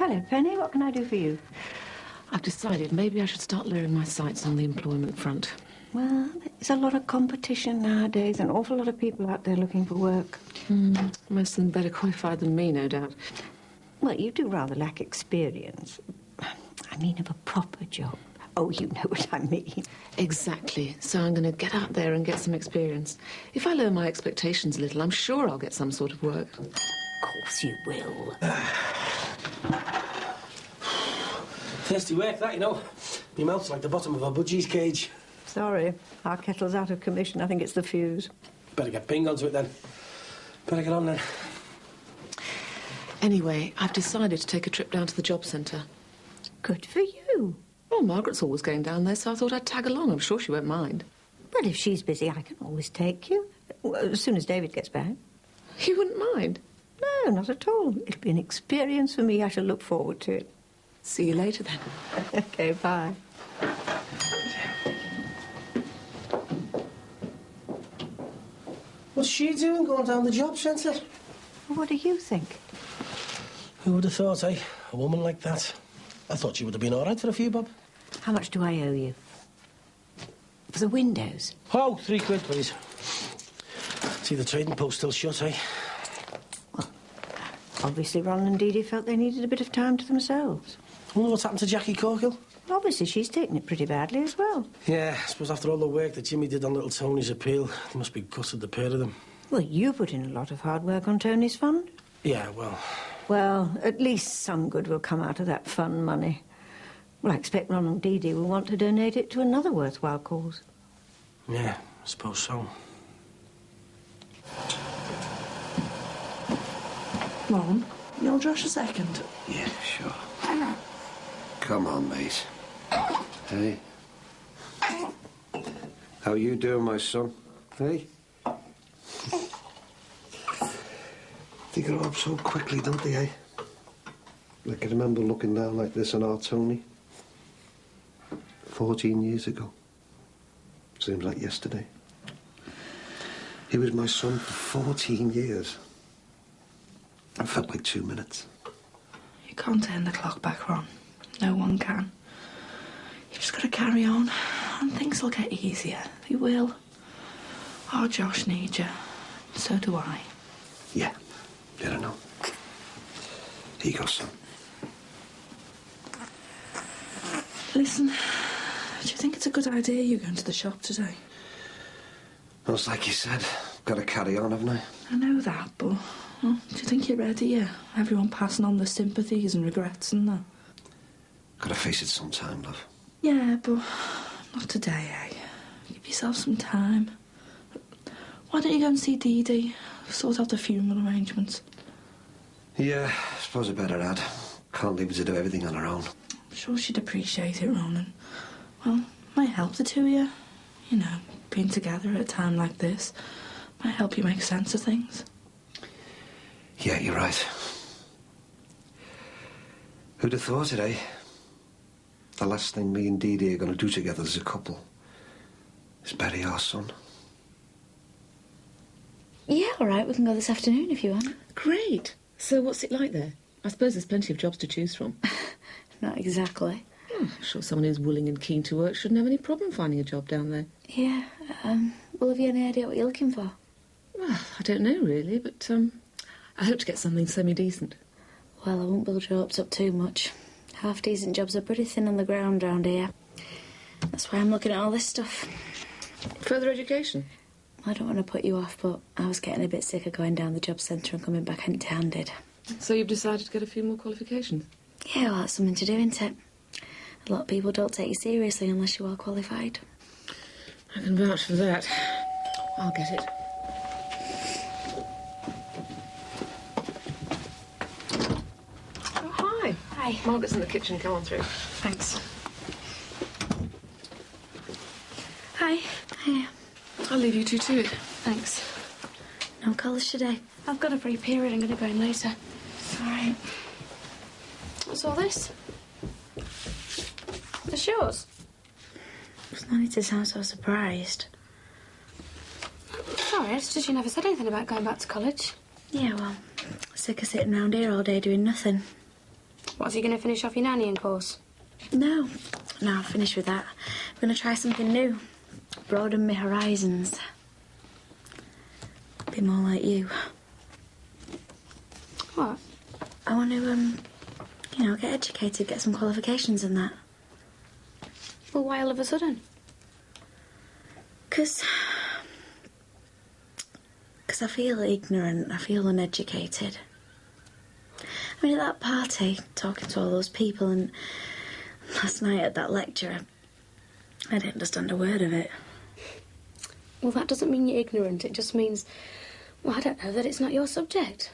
Hello, Penny. What can I do for you? I've decided maybe I should start lowering my sights on the employment front. Well, there's a lot of competition nowadays, an awful lot of people out there looking for work. Most of them better qualified than me, no doubt. Well, you do rather lack experience. I mean, of a proper job. Oh, you know what I mean. Exactly. So I'm going to get out there and get some experience. If I lower my expectations a little, I'm sure I'll get some sort of work. Of course you will. Thirsty work, that, you know. My mouth's like the bottom of a budgie's cage. Sorry, our kettle's out of commission. I think it's the fuse. Better get Ping onto it, then. Better get on, then. Anyway, I've decided to take a trip down to the job centre. Good for you. Well, Margaret's always going down there, so I thought I'd tag along. I'm sure she won't mind. Well, if she's busy, I can always take you. As soon as David gets back. You wouldn't mind? No, not at all. It'll be an experience for me. I shall look forward to it. See you later, then. OK, bye. What's she doing going down the job centre? What do you think? Who would have thought, eh? A woman like that. I thought she would have been all right for a few bob. How much do I owe you? For the windows? Oh, £3, please. See, the trading post still shut, eh? Well, obviously Ron and Dee Dee felt they needed a bit of time to themselves. I wonder what's happened to Jackie Corkill? Well, obviously she's taken it pretty badly as well. Yeah, I suppose after all the work that Jimmy did on little Tony's appeal, they must be gutted, the pair of them. Well, you put in a lot of hard work on Tony's fund. Yeah, well... Well, at least some good will come out of that fund money. Well, I expect Ron and Dee Dee will want to donate it to another worthwhile cause. Yeah, I suppose so. Ron, you'll Josh a second? Yeah, sure. Come on, mate. Hey. How you doing, my son? Hey? They grow up so quickly, don't they, eh? I can remember looking down like this on our Tony 14 years ago. Seems like yesterday. He was my son for 14 years. It felt like 2 minutes. You can't turn the clock back, Ron. No one can. You just got to carry on, and things will get easier. They will. Our Josh needs you. So do I. Yeah, I don't know. Here you go, son. Listen, do you think it's a good idea you going to the shop today? Well, it's like you said, got to carry on, haven't I? I know that, but well, do you think you're ready? Yeah, everyone passing on their sympathies and regrets and that. Got to face it sometime, love. Yeah, but not today, eh? Give yourself some time. Why don't you go and see Dee Dee? Sort out the funeral arrangements. Yeah, I suppose I better add. Can't leave her to do everything on her own. I'm sure she'd appreciate it, Ron, and, well, might help the two of you. You know, being together at a time like this might help you make sense of things. Yeah, you're right. Who'd have thought it, eh? The last thing me and Dee Dee are going to do together as a couple is bury our son. Yeah, all right, we can go this afternoon if you want. Great. So what's it like there? I suppose there's plenty of jobs to choose from. Not exactly. I'm sure someone who's willing and keen to work shouldn't have any problem finding a job down there. Yeah, well, have you any idea what you're looking for? Well, I don't know, really, but I hope to get something semi-decent. Well, I won't build your hopes up too much. Half-decent jobs are pretty thin on the ground round here. That's why I'm looking at all this stuff. Further education? I don't want to put you off, but I was getting a bit sick of going down the job centre and coming back empty-handed. So you've decided to get a few more qualifications? Yeah, well, that's something to do, isn't it? A lot of people don't take you seriously unless you're well qualified. I can vouch for that. I'll get it. Oh, hi. Hi. Margaret's in the kitchen. Come on through. Thanks. Hi. Hiya. I'll leave you two to it. Thanks. No college today? I've got a free period. I'm going to go in later. All right. What's all this? It's yours? There's no need to sound so surprised. Sorry, it's just you never said anything about going back to college. Yeah, well, sick of sitting round here all day doing nothing. What's he going to finish off your nannying course? No, I'll finish with that. I'm going to try something new. Broaden my horizons. Be more like you. What? I want to, get educated, get some qualifications and that. Well, why all of a sudden? Because I feel ignorant, I feel uneducated. I mean, at that party, talking to all those people, and last night at that lecture, I didn't understand a word of it. Well, that doesn't mean you're ignorant. It just means, well, I don't know, that it's not your subject.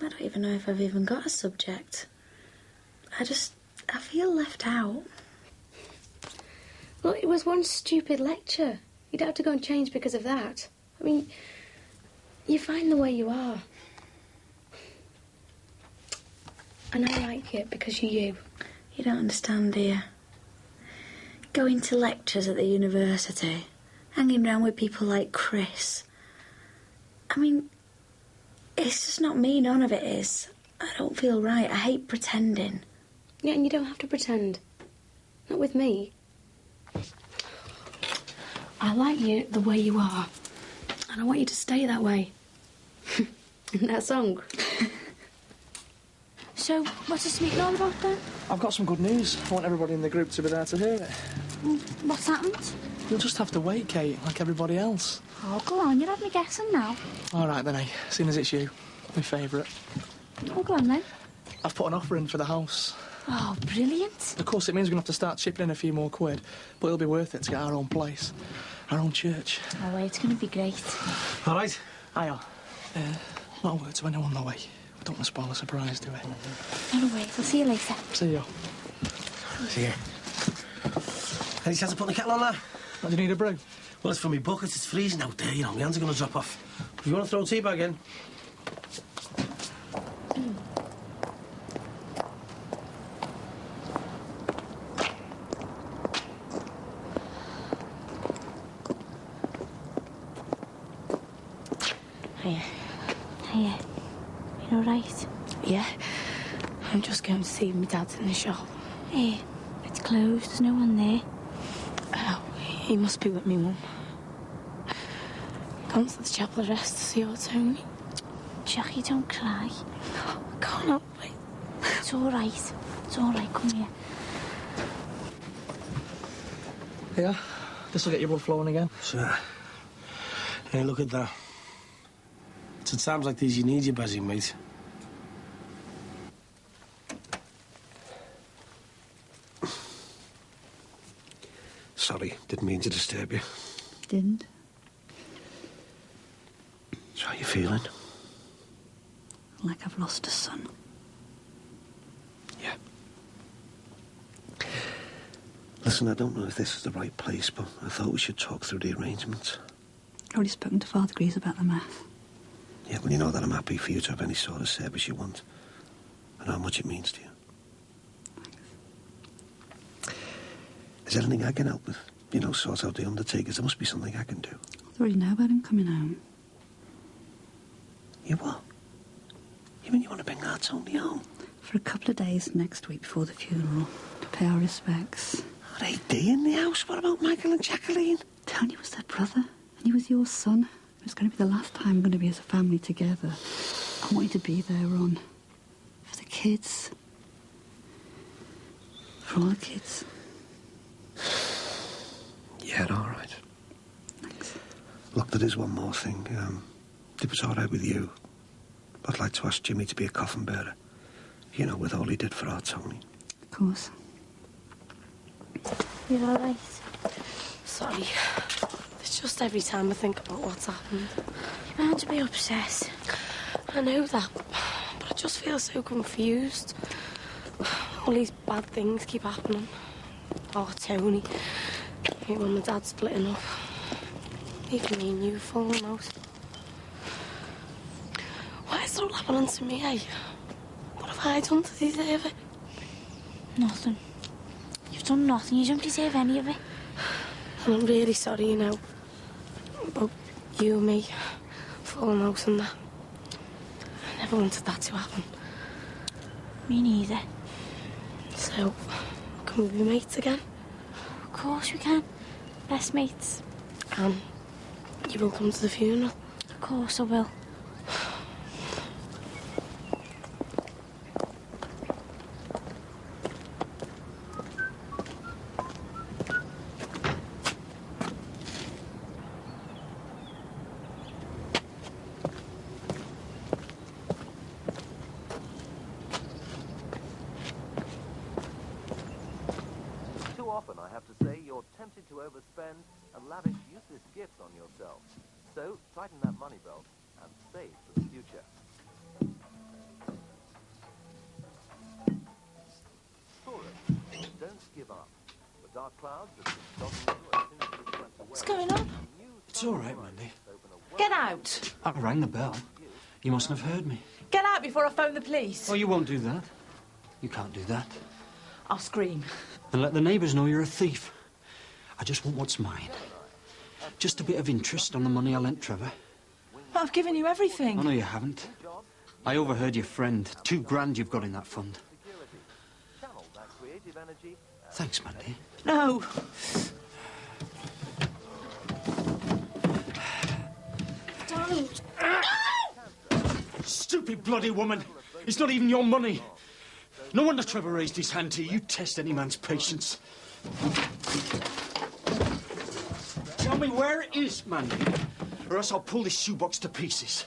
I don't even know if I've even got a subject. I feel left out. Well, it was one stupid lecture. You don't have to go and change because of that. I mean, you're fine the way you are. And I like it because you're you. You don't understand, do you? Going to lectures at the university, hanging around with people like Chris. I mean, it's just not me, none of it is. I don't feel right. I hate pretending. Yeah, and you don't have to pretend. Not with me. I like you the way you are. And I want you to stay that way. Isn't that a song? So, what's this meeting all about then? I've got some good news. I want everybody in the group to be there to hear it. What's happened? You'll just have to wait, Kate, like everybody else. Oh, go on, you'll have me guessing now. All right, then, seeing as it's you, my favourite. Oh, go on then. I've put an offer in for the house. Oh, brilliant. Of course, it means we're going to have to start chipping in a few more quid, but it'll be worth it to get our own place, our own church. Oh, it's going to be great. All right. Hiya. Not a word to anyone, though, We don't want to spoil a surprise, do we? No worries, I'll see you later. See you. See you. Any chance of putting the kettle on there? What, do you need a brew? Well, it's from me bucket. It's freezing out there, my hands are going to drop off. If you want to throw a tea bag in. Hiya. Hiya. You all right? Yeah. I'm just going to see my dad in the shop. Hey, it's closed. There's no one there. Oh, he must be with me mum. Gone to the chapel arrest to see old Tony. Jackie, don't cry. I can't help it. It's all right. It's all right. Come here. Yeah? This'll get your blood flowing again. Sure. Hey, look at that. It's at times like these you need your buzzing, mate. Sorry, didn't mean to disturb you. Didn't? So how you feeling? Like I've lost a son. Yeah. Listen, I don't know if this is the right place, but I thought we should talk through the arrangements. I've already spoken to Father Greaves about the math. Yeah, well, you know that I'm happy for you to have any sort of service you want. And how much it means to you. Is there anything I can help with? You know, sort out the undertakers. There must be something I can do. I already know about him coming home. You what? You mean you want to bring our Tony home? For a couple of days next week before the funeral, to pay our respects. Are they in the house? What about Michael and Jacqueline? Tony was their brother, and he was your son. It was going to be the last time we're going to be as a family together. I want you to be there, Ron. For the kids. For all the kids. Yeah, all right. Thanks. Look, there is one more thing. If it's all right with you, I'd like to ask Jimmy to be a coffin bearer. You know, with all he did for our Tony. Of course. You're all right. Sorry. It's just every time I think about what's happened. You're bound to be upset. I know that, but I just feel so confused. All these bad things keep happening. Oh, Tony. Me and my dad splitting up. Even me and you falling out. Why is it all happening to me, eh? What have I done to deserve it? Nothing. You've done nothing. You don't deserve any of it. And I'm really sorry, you know, about you and me falling out and that. I never wanted that to happen. Me neither. So, can we be mates again? Of course we can. Best mates. You will come to the funeral? Of course I will. Too often, I have to say, you're tempted to overspend and lavish useless gifts on yourself. So, tighten that money belt and save for the future. Taurus, don't give up. The dark clouds have been stopping you as soon as you swept away. What's going on? It's all right, Mandy. Get out. I rang the bell. You mustn't have heard me. Get out before I phone the police. Oh, you won't do that. You can't do that. I'll scream. And let the neighbours know you're a thief. I just want what's mine. Just a bit of interest on the money I lent Trevor. I've given you everything. Oh, no, you haven't. I overheard your friend. $2,000 you've got in that fund. Thanks, Mandy. No. Don't. Stupid bloody woman. It's not even your money. No wonder Trevor raised his hand to you. You test any man's patience. Tell me where it is, Mandy, or else I'll pull this shoebox to pieces.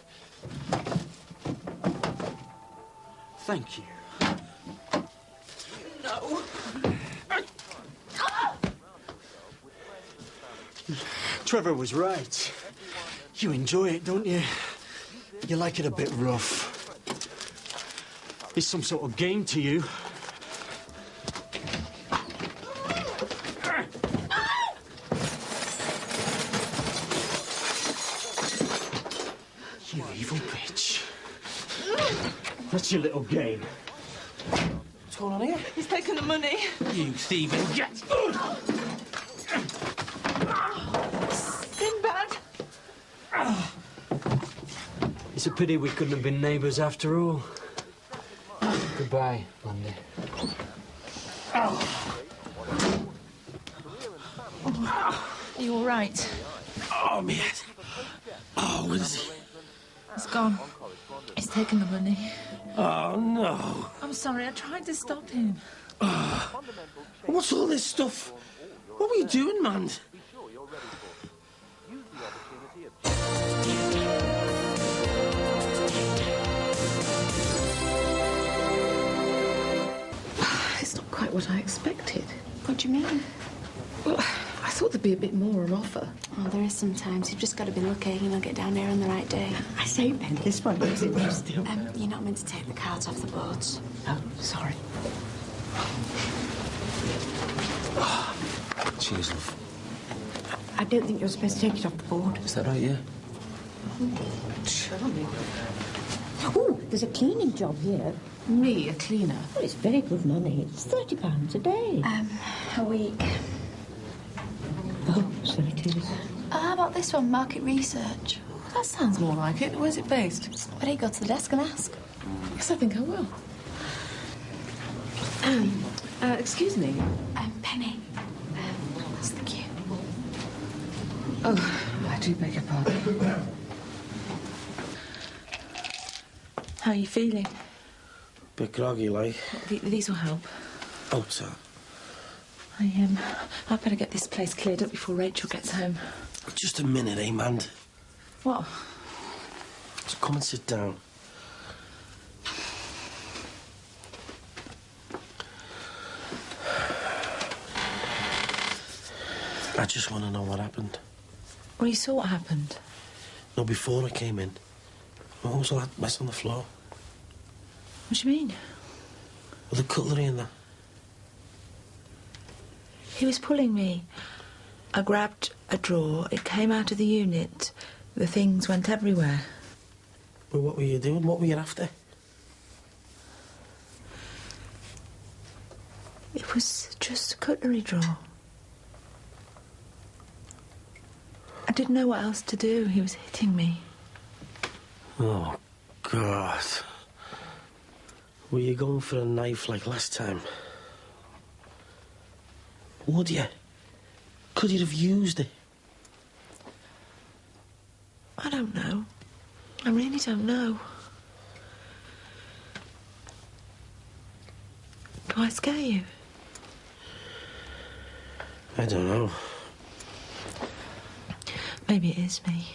Thank you. No. Trevor was right. You enjoy it, don't you? You like it a bit rough. It's some sort of game to you. You evil bitch. That's your little game. What's going on here? He's taken the money. You thieving gat! Sinbad. It's a pity we couldn't have been neighbours after all. Goodbye, Mandy. You all right? Oh, my head. Oh, where is he? He's gone. He's taken the money. Oh, no. I'm sorry, I tried to stop him. What's all this stuff? What were you doing, man? It's not quite what I expected. What do you mean? Well, I thought there'd be a bit more on offer. Oh, there is sometimes. You've just got to be lucky, you know, get down there on the right day. I say, Ben, this one looks interesting. You're not meant to take the cards off the boards. Oh, sorry. Cheers, love. I don't think you're supposed to take it off the board. Is that right, yeah? Charming. Oh, there's a cleaning job here. Me, a cleaner? Well, it's very good money. It's £30 a day. A week. Oh, so it is. How about this one, market research? That sounds more like it. Where's it based? Why don't you go to the desk and ask? Yes, I think I will. Excuse me. Penny. That's the cue. Oh, I do beg your pardon. How are you feeling? Bit groggy, like. These will help. Oh, sir. I'd better get this place cleared up before Rachel gets home. Just a minute, eh, man? What? Just come and sit down. I just want to know what happened. Well, you saw what happened. No, before I came in. What was all that mess on the floor? What do you mean? Well, the cutlery and that. He was pulling me. I grabbed a drawer. It came out of the unit. The things went everywhere. Well, what were you doing? What were you after? It was just a cutlery drawer. I didn't know what else to do. He was hitting me. Oh, God. Were you going for a knife like last time? Would you? Could you have used it? I don't know. I really don't know. Do I scare you? I don't know. Maybe it is me.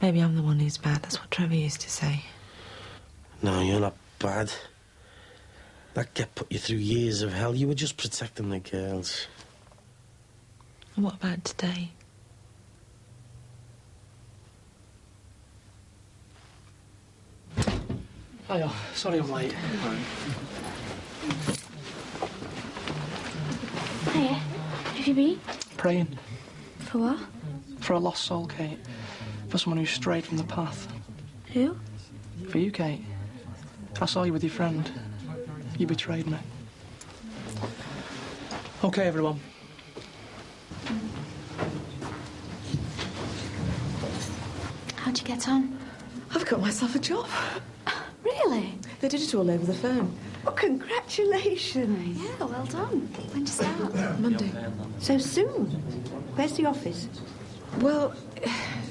Maybe I'm the one who's bad. That's what Trevor used to say. No, you're not bad. That get put you through years of hell. You were just protecting the girls. And what about today? Oh, sorry I'm late. Hiya. Have you been? Praying. For what? For a lost soul, Kate. For someone who's strayed from the path. Who? For you, Kate. I saw you with your friend. You betrayed me. OK, everyone. How'd you get on? I've got myself a job. Really? They did it all over the phone. Oh, congratulations. Yeah, well done. When'd you start? Monday. So soon. Where's the office? Well,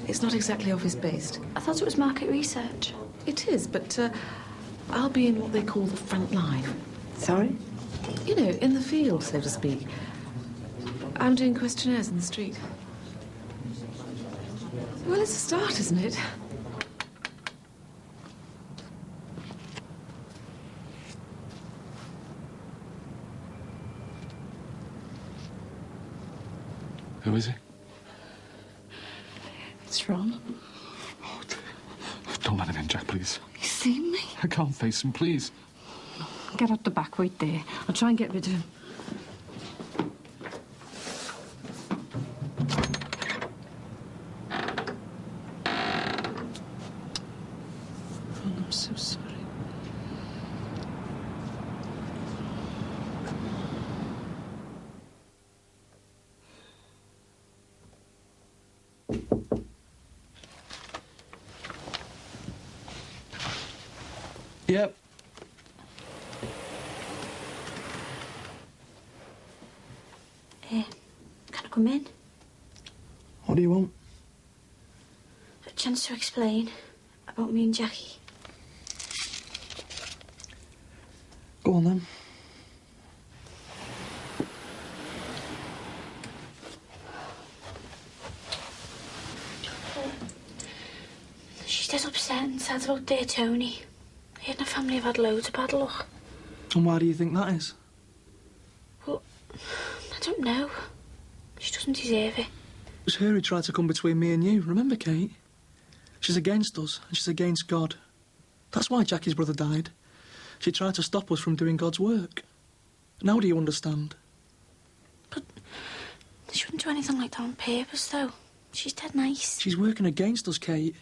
it's not exactly office-based. I thought it was market research. It is, but I'll be in what they call the front line. Sorry? You know, in the field, so to speak. I'm doing questionnaires in the street. Well, it's a start, isn't it? Who is he? It's Ron. Oh, don't let him in, Jack, please. He's seen me. I can't face him, please. Get out the back, wait there. I'll try and get rid of him. I'm so sorry. Yep. Can I come in? What do you want? A chance to explain about me and Jackie. Go on, then. She's dead upset and sad about dear Tony. He and her family have had loads of bad luck. And why do you think that is? Well, I don't know. She doesn't deserve it. It was her who tried to come between me and you, remember, Kate? She's against us, and she's against God. That's why Jackie's brother died. She tried to stop us from doing God's work. Now do you understand? But she wouldn't do anything like that on purpose, though. She's dead nice. She's working against us, Kate.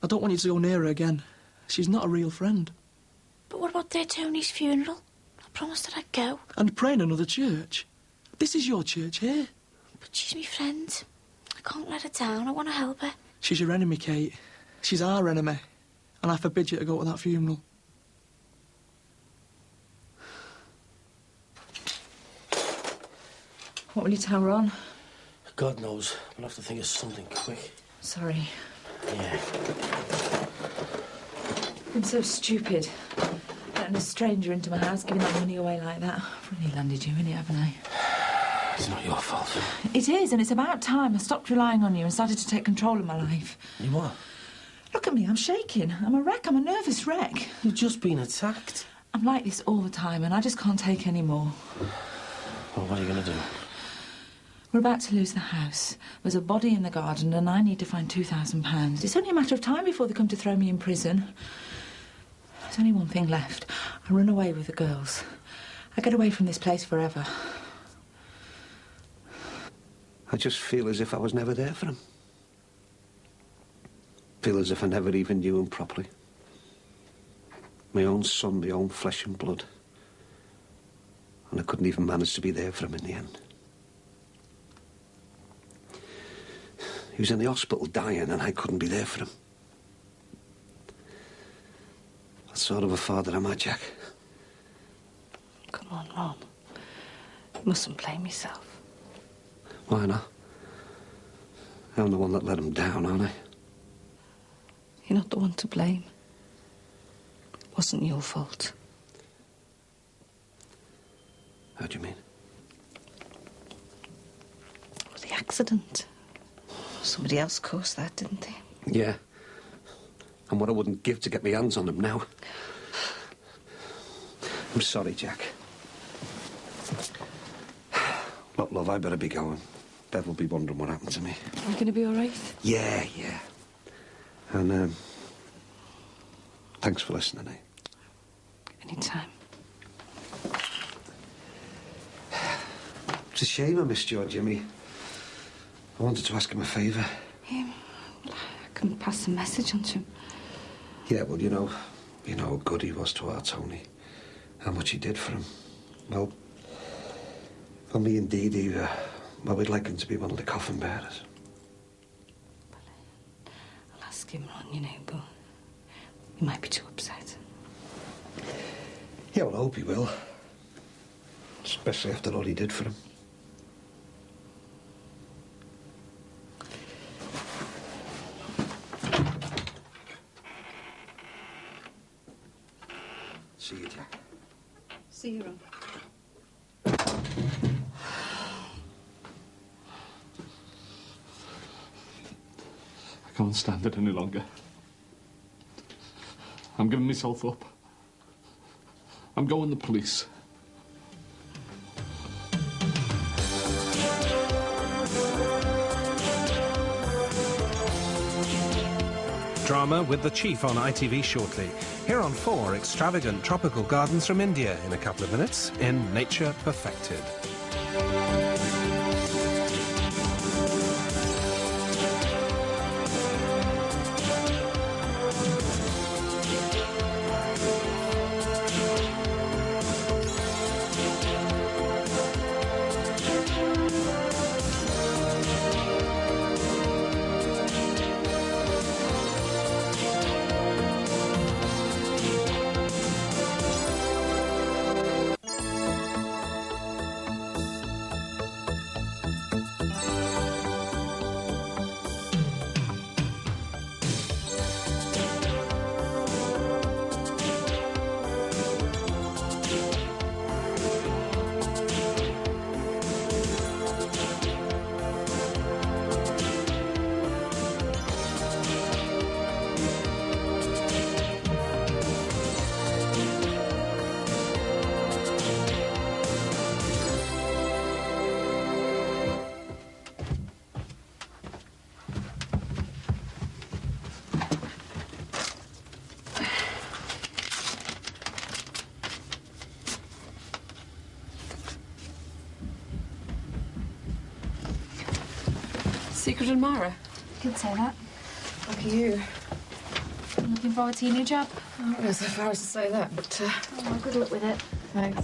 I don't want you to go near her again. She's not a real friend. But what about dear Tony's funeral? I promised that I'd go. And pray in another church. This is your church here. But she's my friend. I can't let her down. I want to help her. She's your enemy, Kate. She's our enemy. And I forbid you to go to that funeral. What will you tell Ron? God knows. We'll have to think of something quick. Sorry. Yeah. I'm so stupid. Letting a stranger into my house, giving that money away like that. I've really landed you in it, haven't I? It's not your fault. It is, and it's about time I stopped relying on you and started to take control of my life. You what? Look at me, I'm shaking. I'm a wreck. I'm a nervous wreck. You've just been attacked. I'm like this all the time, and I just can't take any more. Well, what are you going to do? We're about to lose the house. There's a body in the garden, and I need to find £2,000. It's only a matter of time before they come to throw me in prison. There's only one thing left. I run away with the girls. I get away from this place forever. I just feel as if I was never there for him. Feel as if I never even knew him properly. My own son, my own flesh and blood. And I couldn't even manage to be there for him in the end. He was in the hospital dying and I couldn't be there for him. What sort of a father am I, Jack? Come on, Ron. You mustn't blame yourself. Why not? I'm the one that let him down, aren't I? You're not the one to blame. It wasn't your fault. How do you mean? Well, the accident. Somebody else caused that, didn't they? Yeah. And what I wouldn't give to get my hands on him now. I'm sorry, Jack. Look, love, I better be going. Bev will be wondering what happened to me. Are you going to be all right? Yeah. And, thanks for listening, eh? Anytime. It's a shame I missed your Jimmy. I wanted to ask him a favour. Well, I can pass the message on to him. Yeah, well, you know how good he was to our Tony. How much he did for him. Well, for me and Dee Dee, well, we'd like him to be one of the coffin bearers. I'll ask him, Ron, you know, but he might be too upset. Yeah, well, I hope he will. Especially after all he did for him. See you, Jack. See you, Ron. I can't stand it any longer. I'm giving myself up. I'm going to the police. Drama with the Chief on ITV shortly. Here on 4, extravagant tropical gardens from India in a couple of minutes in Nature Perfected. Secret admirer? You could say that. Lucky you. Looking forward to your new job. I don't go so far as to say that, but, Oh, good luck with it. thanks.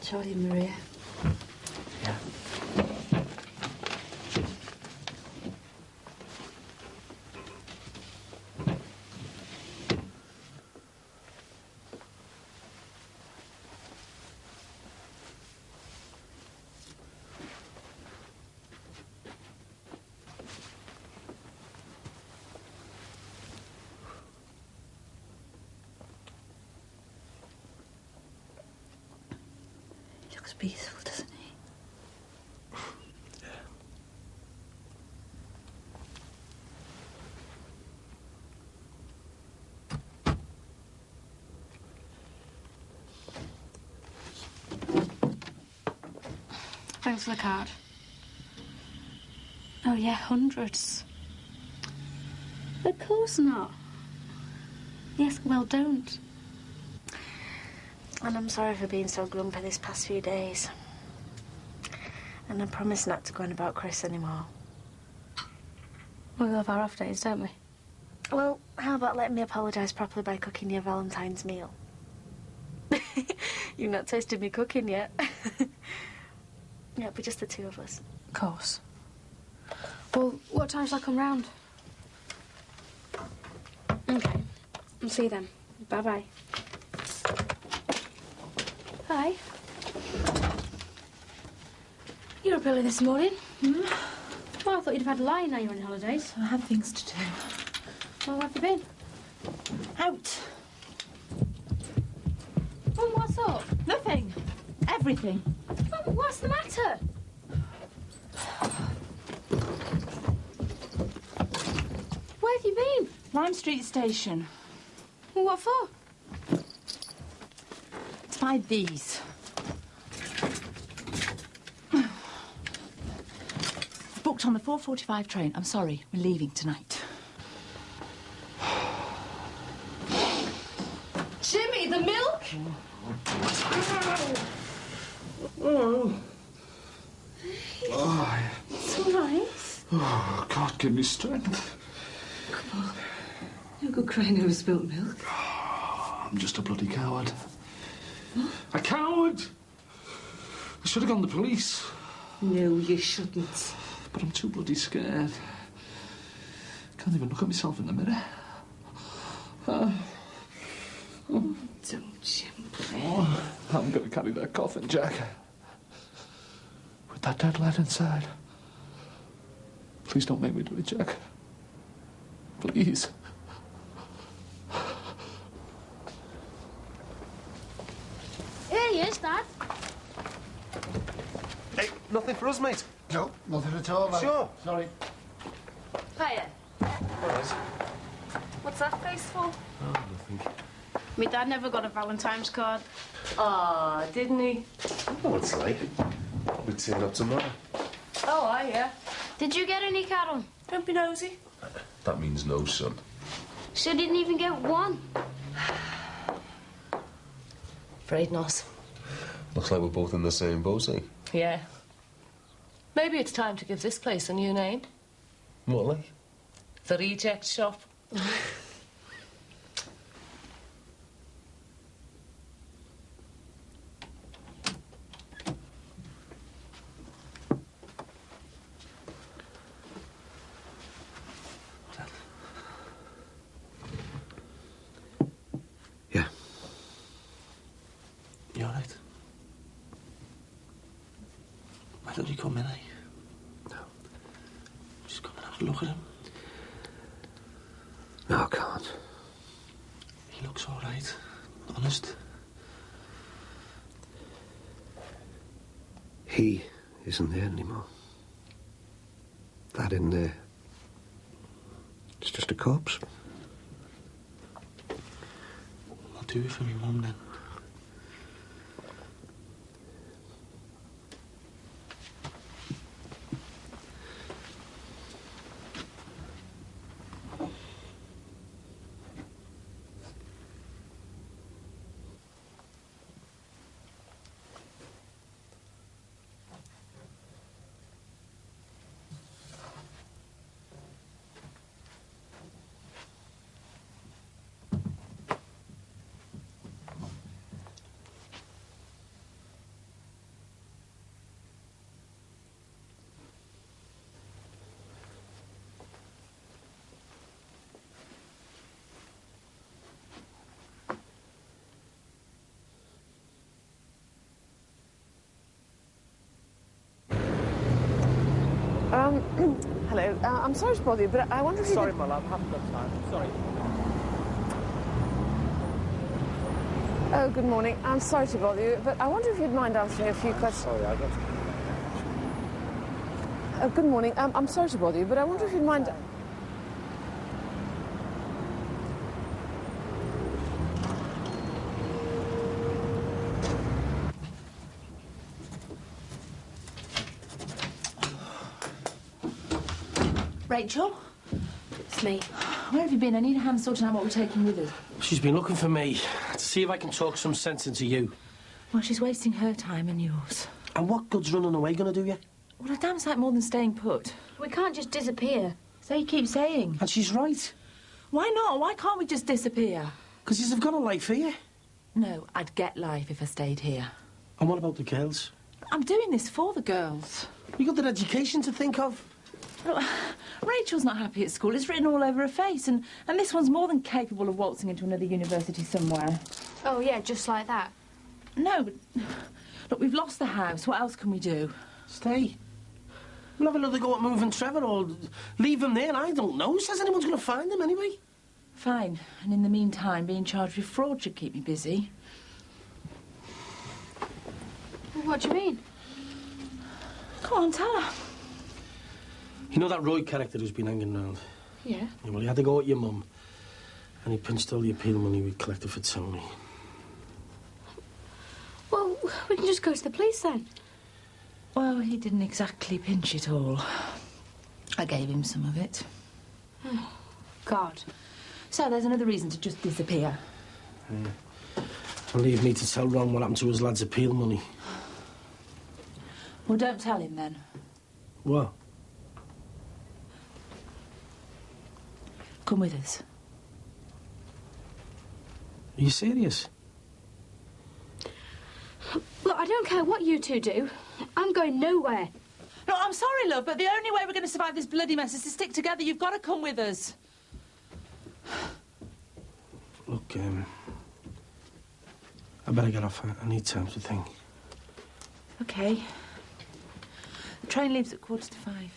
Charlie and Maria. Yeah. looks peaceful, doesn't he? Thanks for the card. Oh, yeah, hundreds. Of course not. Yes, well, don't. And I'm sorry for being so grumpy this past few days. And I promise not to go on about Chris anymore. We love our off days, don't we? Well, how about letting me apologise properly by cooking your Valentine's meal? You've not tasted me cooking yet. Yeah, but just the two of us. Of course. Well, what time shall I come round? Okay. I'll see you then. Bye-bye. Hi. You're up early this morning. Well, I thought you'd have had a lie now you're on holidays. I had things to do. Well, where have you been? Out. Well, what's up? Nothing. Everything. Well, what's the matter? Where have you been? Lime Street Station. Well, what for? To buy these. Booked on the 4:45 train. I'm sorry, we're leaving tonight. Jimmy, the milk? Oh. Oh. It's all right. Oh, God, give me strength. Come on. No good crying over spilt milk. I'm just a bloody coward. A coward! I should have gone to the police. No, you shouldn't. But I'm too bloody scared. Can't even look at myself in the mirror. Don't, Jim. Oh, I'm going to carry that coffin, Jack. With that dead lad inside. Please don't make me do it, Jack. Please. Here he is, Dad. Hey, nothing for us, mate? No, nothing at all, mate. Sure. Sorry. Hiya. Alright. What's that face for? Oh, nothing. My dad never got a Valentine's card. Aw, didn't he? I know what it's like. We'll turn up tomorrow. Oh, I, yeah. Did you get any, Carol? Don't be nosy. That means no, son. So you didn't even get one? Afraid not. Looks like we're both in the same boat, eh? Yeah. Maybe it's time to give this place a new name. What, like? The Reject Shop. Yeah. You all right? Why don't you come in, eh? No. Just come and have a look at him. No, I can't. He looks all right. Honest. He isn't there anymore. That in there. It's just a corpse. I'll do it for me mum then. Hello. I'm sorry to bother you, but I wonder if you Sorry, could... my love, I haven't got time. Sorry. Oh, good morning. I'm sorry to bother you, but I wonder if you'd mind answering a few questions. Sorry, I got... Good morning. I'm sorry to bother you, but I wonder if you'd mind... Rachel? It's me. Where have you been? I need a hand sorting out what we're taking with us. She's been looking for me to see if I can talk some sense into you. Well, she's wasting her time and yours. And what good's running away going to do you? Well, a damn sight more than staying put. We can't just disappear. So you keep saying. And she's right. Why not? Why can't we just disappear? Because you've got a life here. No, I'd get life if I stayed here. And what about the girls? I'm doing this for the girls. You got their education to think of. Look, Rachel's not happy at school. It's written all over her face. And this one's more than capable of waltzing into another university somewhere. Oh, yeah, just like that. No, but... Look, we've lost the house. What else can we do? Stay. We'll have another go at moving Trevor or leave him there. I don't know. Who says anyone's going to find him anyway? Fine. And in the meantime, being charged with fraud should keep me busy. What do you mean? Come on, tell her. You know that Roy character who's been hanging around? Yeah. Yeah, well, he had to go at your mum. And he pinched all the appeal money we collected for Tony. Well, we can just go to the police then. Well, he didn't exactly pinch it all. I gave him some of it. Oh, God. So there's another reason to just disappear. Yeah. And leave me to tell Ron what happened to his lad's appeal money. Well, don't tell him then. What? Come with us. Are you serious? Look, I don't care what you two do. I'm going nowhere. No, I'm sorry, love, but the only way we're going to survive this bloody mess is to stick together. You've got to come with us. Look, I better get off. I need time to think. OK. The train leaves at 5:15.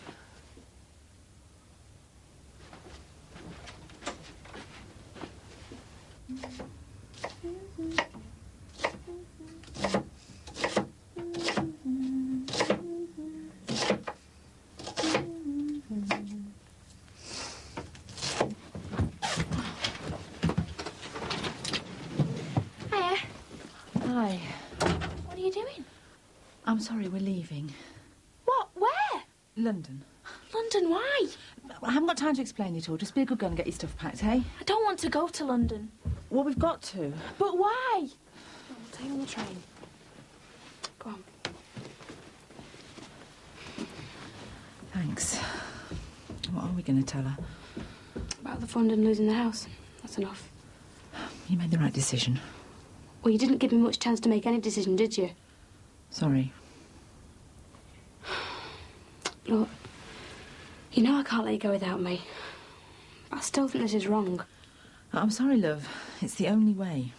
Hi. What are you doing? I'm sorry, we're leaving. What? Where? London. London, why? I haven't got time to explain it all. Just be a good girl and get your stuff packed, hey? I don't want to go to London. Well, we've got to. But why? I'll take you on the train. Go on. Thanks. What are we going to tell her? About the fund and losing the house. That's enough. You made the right decision. Well, you didn't give me much chance to make any decision, did you? Sorry. Look, you know I can't let you go without me. I still think this is wrong. I'm sorry, love. It's the only way.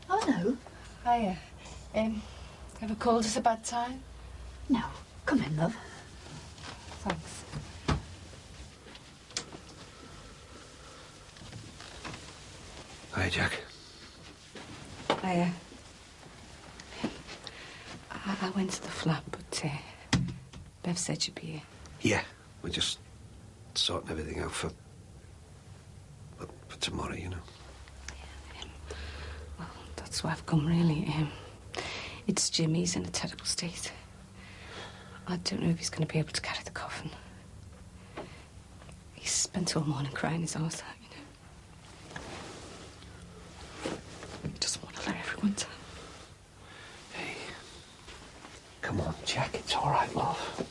Oh, no. Hiya. Have I called us a bad time? No. Come in, love. Thanks. Hi, Jack. Hiya. I went to the flat, but Bev said you'd be here. Yeah, we're just sorting everything out for tomorrow, you know. Well, that's why I've come, really. It's Jimmy's in a terrible state. I don't know if he's going to be able to carry the coffin. He's spent all morning crying his eyes out, you know. He doesn't want to let everyone down. Hey, come on, Jack, it's all right, love.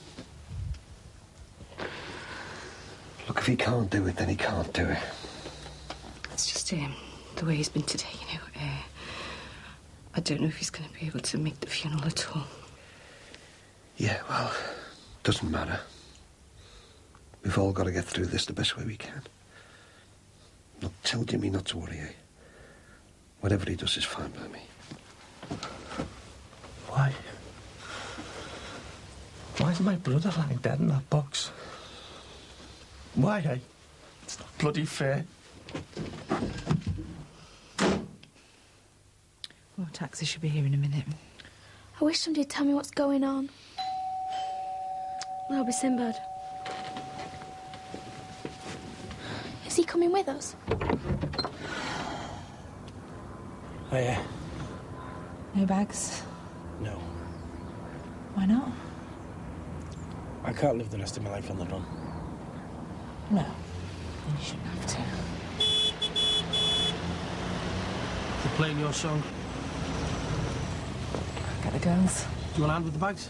Look, if he can't do it, then he can't do it. It's just the way he's been today, you know. I don't know if he's going to be able to make the funeral at all. Yeah, well, doesn't matter. We've all got to get through this the best way we can. Look, tell Jimmy not to worry, eh? Whatever he does is fine by me. Why? Why is my brother lying dead in that box? Why, eh? It's not bloody fair. Well, taxi should be here in a minute. I wish somebody'd tell me what's going on. That'll be Sinbad. Is he coming with us? Oh, yeah. No bags? No. Why not? I can't live the rest of my life on the run. No. Then you shouldn't have to. You're playing your song. Get the girls. Do you want a hand with the bags?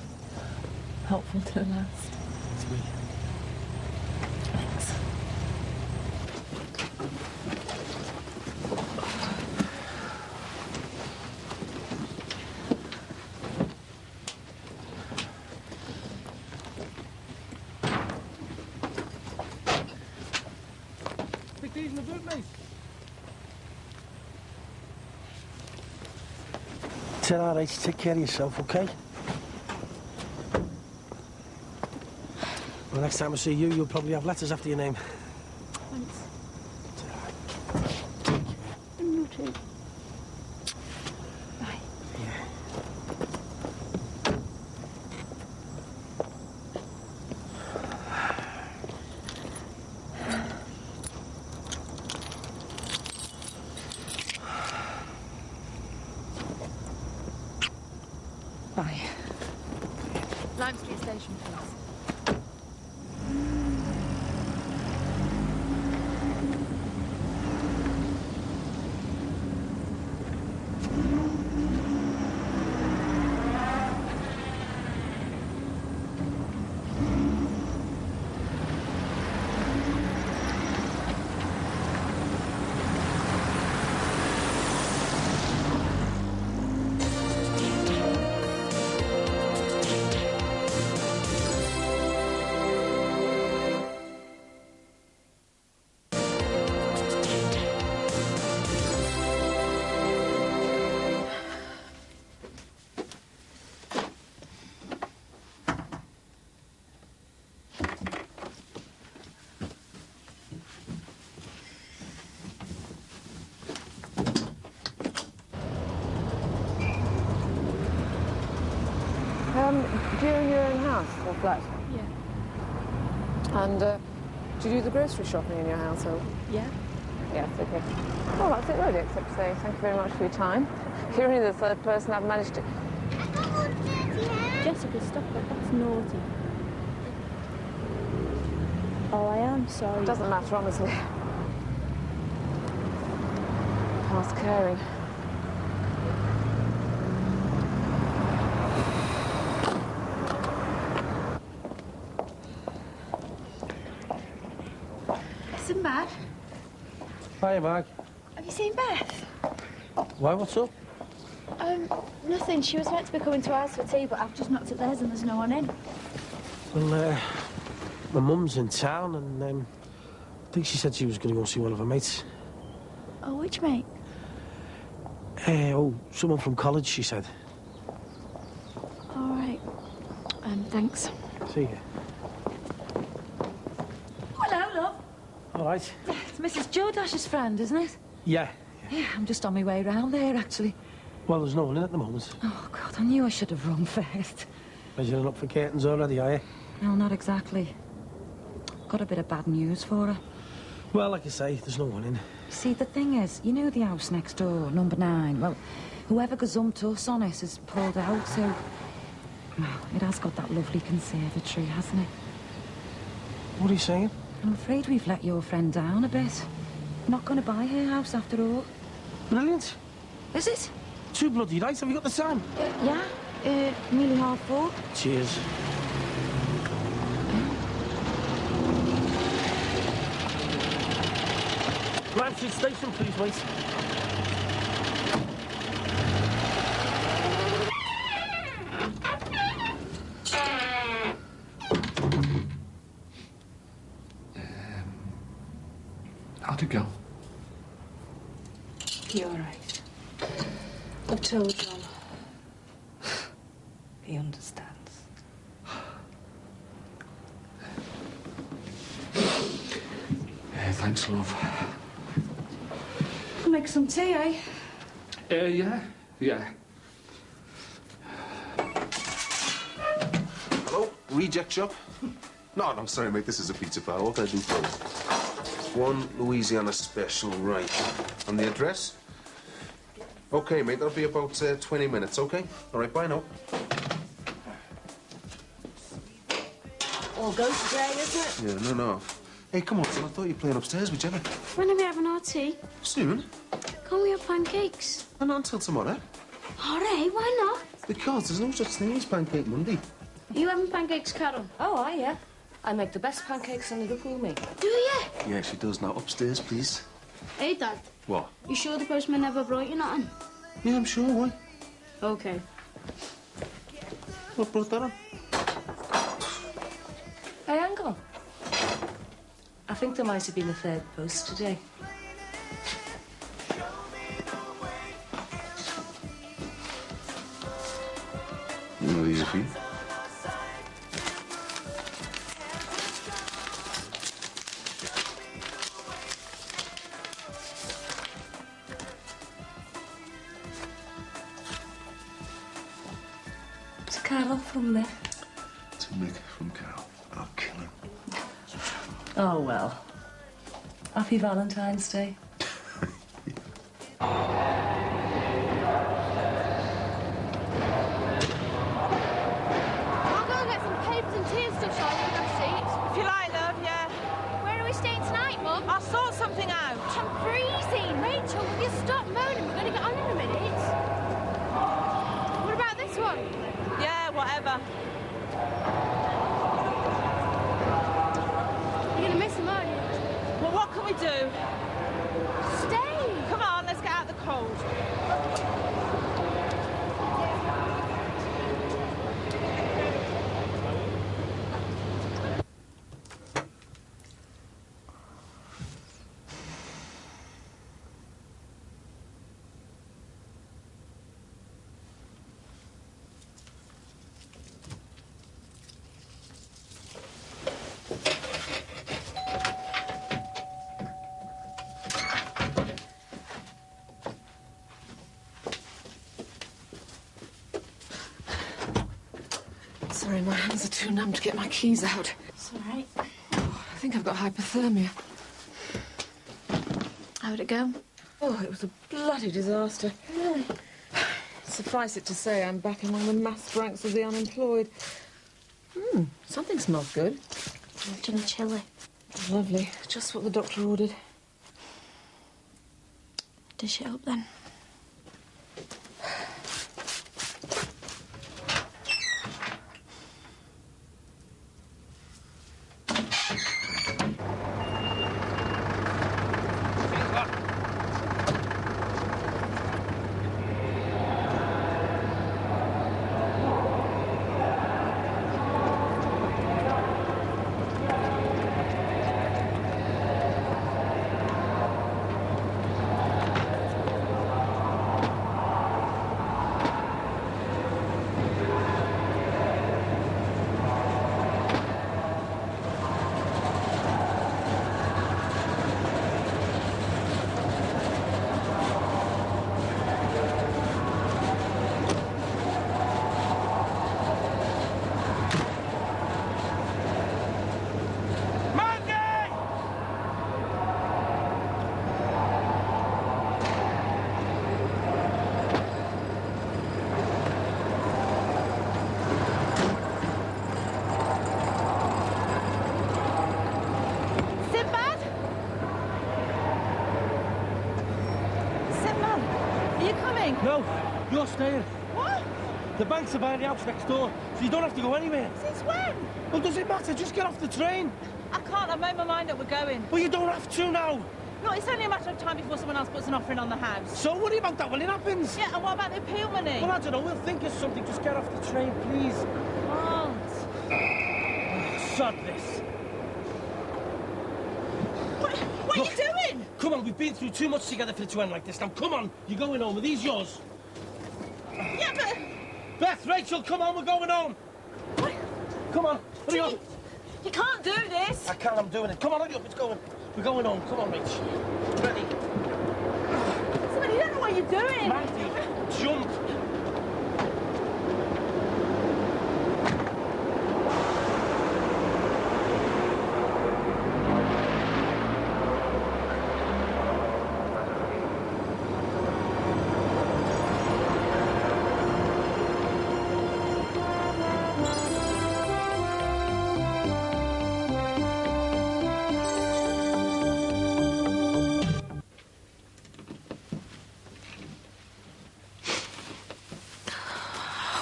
Helpful to the last. Sweet. Thanks. Stick these in the boot, mate. It's all right. Take care of yourself, OK? Well, next time I see you, you'll probably have letters after your name. Thanks. It's all right. And you too. Bye. Yeah. Bye. Lime Street Station, please. Do you own your own house or flat? Yeah. And do you do the grocery shopping in your household? Yeah. Yes, okay. Well, that's it really, except to say thank you very much for your time. You're only the third person I've managed to... Jessica, stop it. That's naughty. Oh, I am sorry. It doesn't matter, honestly. Past caring. Sinbad, Hiya, Mark. have you seen Beth? Why, what's up? Nothing. She was meant to be coming to ours for tea, but I've just knocked at theirs and there's no one in. Well, my mum's in town and I think she said she was going to go see one of her mates. Oh, which mate? Someone from college, she said. All right. Thanks. See ya. Hello, love. All right. It's Mrs. Jordash's friend, isn't it? Yeah. Yeah, I'm just on my way round there, actually. Well, there's no one in at the moment. Oh, God, I knew I should have rung first. Measuring up for curtains already, are you? No, not exactly. Got a bit of bad news for her. Well, like I say, there's no one in. See, the thing is, you know the house next door, number 9? Well, whoever gazumped us on it has pulled out, so... Well, it has got that lovely conservatory, hasn't it? What are you saying? I'm afraid we've let your friend down a bit. Not going to buy her house after all. Brilliant. Is it? Too bloody right. Have you got the time? Yeah. Nearly 4:30. Cheers. Lime Street Station, please, mate. How'd it go? You're all right. I've told John. He understands. Thanks, love. I'll make some tea, eh? Yeah. Hello? Reject shop? No, sorry, mate. This is a pizza pal. What can I do for you? One Louisiana special, right. And the address? OK, mate. That'll be about 20 minutes, OK? All right, bye now. All goes today, isn't it? Yeah, no. Hey, come on, son. I thought you were playing upstairs with Gemma. When are we having our tea? Soon? Can't we have pancakes? And not until tomorrow. All right, why not? Because there's no such thing as Pancake Monday. Are you having pancakes, Carol? Oh, yeah. I make the best pancakes in Liverpool, me. Do you? Yeah, she does. Now, upstairs, please. Hey, Dad. What? You sure the postman never brought you nothing? Yeah, I'm sure. Why? OK. What brought that on? Hey, hang on. I think there might have been a third post today. You know these are for you. It's Carol from there. To Mick from Carol. I'll kill him. Oh, well. Happy Valentine's Day. I'll go and get some papers and tea and stuff so I can have seats. If you like, love, yeah. Where are we staying tonight, Mum? I'll sort something out. I'm freezing. Rachel, will you stop moaning? We're going to get on in a minute. What about this one? Yeah, whatever. You're going to miss him, aren't you? Well, what can we do? Stay. Come on, let's get out the cold. Sorry, my hands are too numb to get my keys out. It's all right. I think I've got hypothermia. How'd it go? Oh, it was a bloody disaster. Really? Suffice it to say, I'm back among the massed ranks of the unemployed. Something smells good. Some chilli. Lovely. Just what the doctor ordered. Dish it up, then. No, you're staying. What? The banks are buying the house next door, so you don't have to go anywhere. Since when? Well, does it matter? Just get off the train. I can't. I've made my mind up. We're going. Well, you don't have to now. No, it's only a matter of time before someone else puts an offering on the house. So worry about that when it happens. Yeah, and what about the appeal money? Well, I don't know. We'll think of something. Just get off the train, please. Can't. Sod this. What are you doing? Come on, we've been through too much together for it to end like this. Now, come on. You're going home. Are these yours? Yeah, but... Beth, Rachel, come on, we're going home. What? Come on, hurry up. You can't do this. I can, I'm doing it. Come on, hurry up, it's going. We're going home. Come on, Rach. Ready? Somebody, you don't know what you're doing. Mandy, jump.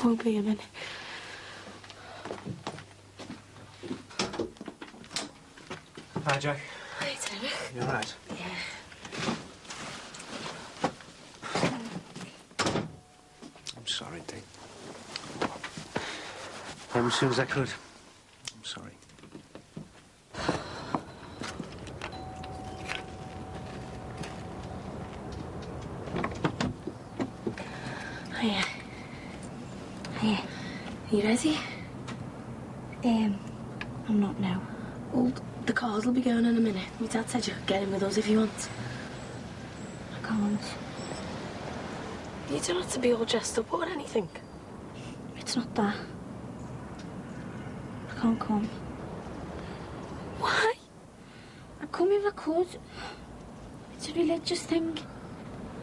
I won't be a minute. Hi, Jack. Hi, Derek. You all right? Yeah. I'm sorry, Dick. Came as soon as I could. I'm sorry. Hiya. Hiya. Are you ready? I'm not now. Well, the cars will be going in a minute. My dad said you could get in with us if you want. I can't. You don't have to be all dressed up or anything. It's not that. I can't come. Why? I'd come if I could. It's a religious thing.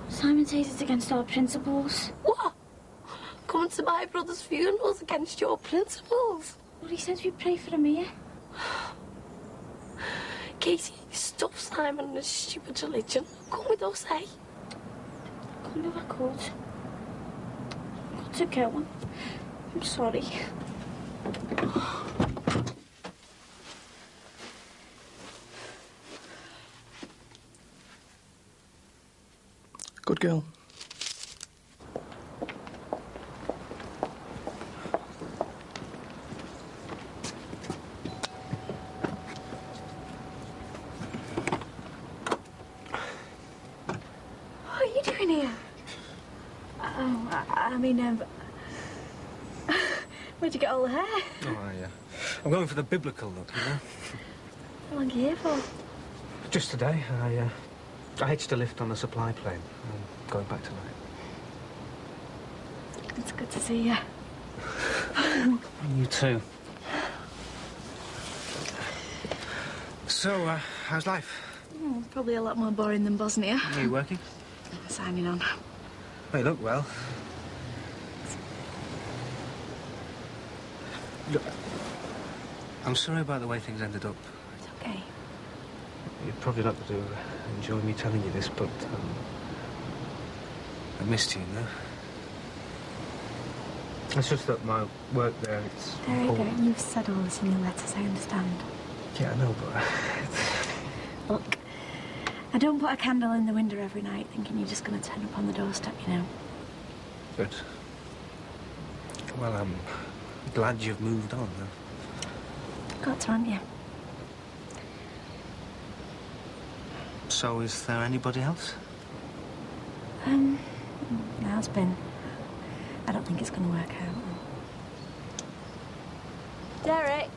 Simon says it's against our principles. What? Coming to my brother's funeral's against your principles? Well, he says we pray for him here. Katie, stop Simon and his stupid religion. Come with us, eh? Come if I could. Got to go. I'm sorry. Good girl. What are you doing here? Oh, I mean, where'd you get all the hair? Oh, yeah. I'm going for the biblical look, you know? How long are you here for? Just today. I hitched a lift on a supply plane. I'm going back tonight. It's good to see you. You too. So, how's life? Oh, probably a lot more boring than Bosnia. Are you working? Signing on. Well, you look well. Look, I'm sorry about the way things ended up. It's okay. You're probably not going to enjoy me telling you this, but I missed you, you know? It's just that my work there, it's important. You've said all this in your letters, I understand. Yeah, I know, but... Look, I don't put a candle in the window every night thinking you're just going to turn up on the doorstep, you know. Good. Well, I'm glad you've moved on, though. Got to, haven't you? So, is there anybody else? My husband. I don't think it's going to work out. Derek!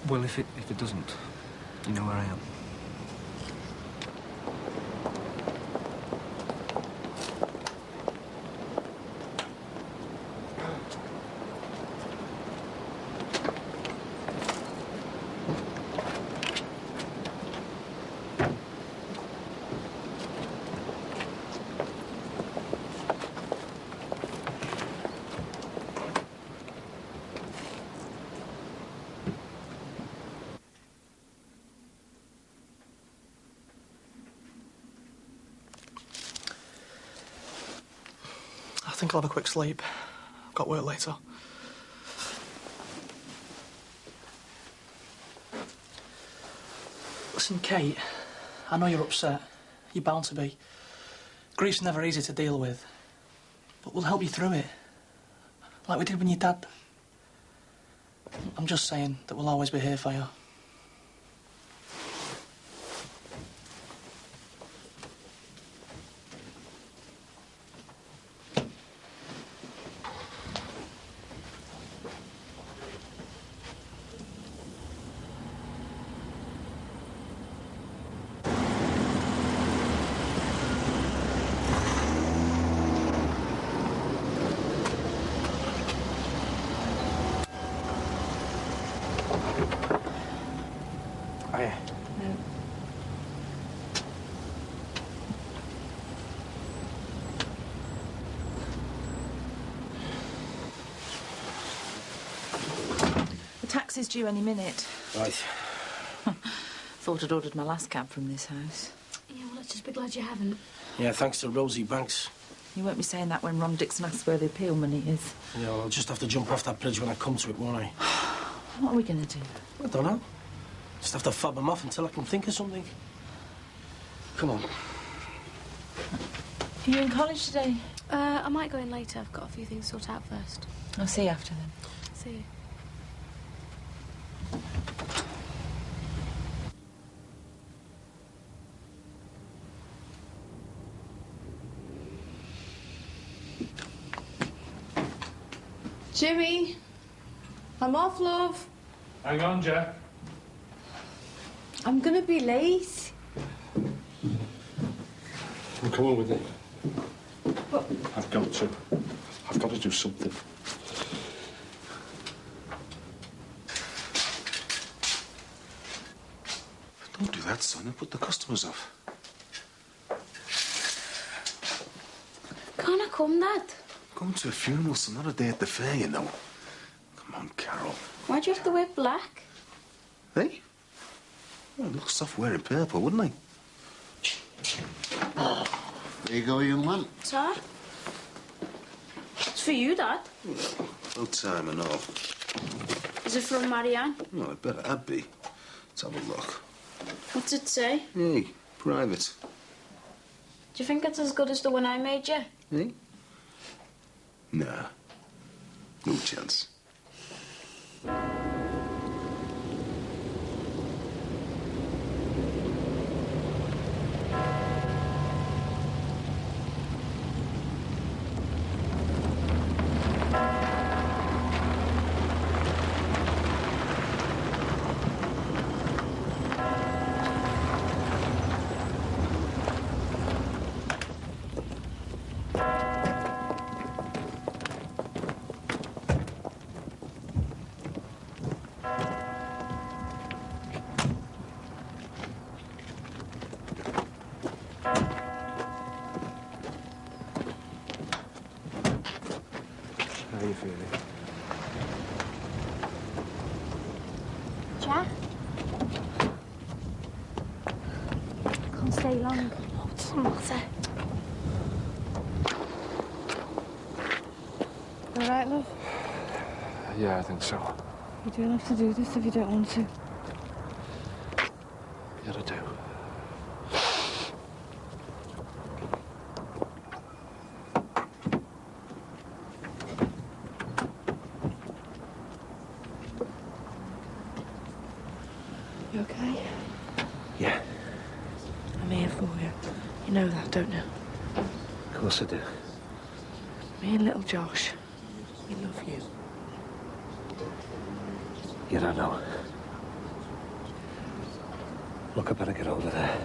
Well, if it doesn't, you know where I am. I think I'll have a quick sleep. I've got work later. Listen, Kate, I know you're upset. You're bound to be. Grief's never easy to deal with. But we'll help you through it. Like we did when your dad... I'm just saying that we'll always be here for you. taxi's due any minute. Right. Thought I'd ordered my last cab from this house. Yeah, well, let's just be glad you haven't. Yeah, thanks to Rosie Banks. You won't be saying that when Ron Dixon asks where the appeal money is. Yeah, well, I'll just have to jump off that bridge when I come to it, won't I? What are we going to do? I don't know. Just have to fob them off until I can think of something. Come on. Are you in college today? I might go in later. I've got a few things to sort out first. I'll see you after then. See you. Jimmy, I'm off, love. Hang on, Jack. I'm gonna be late. I'm coming with you. But I've got to. I've got to do something. Don't do that, son. You'll put the customers off. Can't I come, Dad? Going to a funeral's not a day at the fair, you know. Come on, Carol. Why'd you have to wear black? Hey? Well, it looks soft wearing purple, wouldn't I? There you go, young man. Sir? It's for you, Dad. About time and all. Is it from Marianne? Well, I bet it had be. Let's have a look. What's it say? Hey, private. Do you think it's as good as the one I made you? Hey? Nah. No chance. How are you feeling? Jack? Can't stay long. What's the matter? all right, love? Yeah, I think so. You don't have to do this if you don't want to. Yeah, I do. You okay? Yeah, I'm here for you. You know that, don't you? of course I do. Me and little Josh, we love you. You don't know. Look, I better get over there.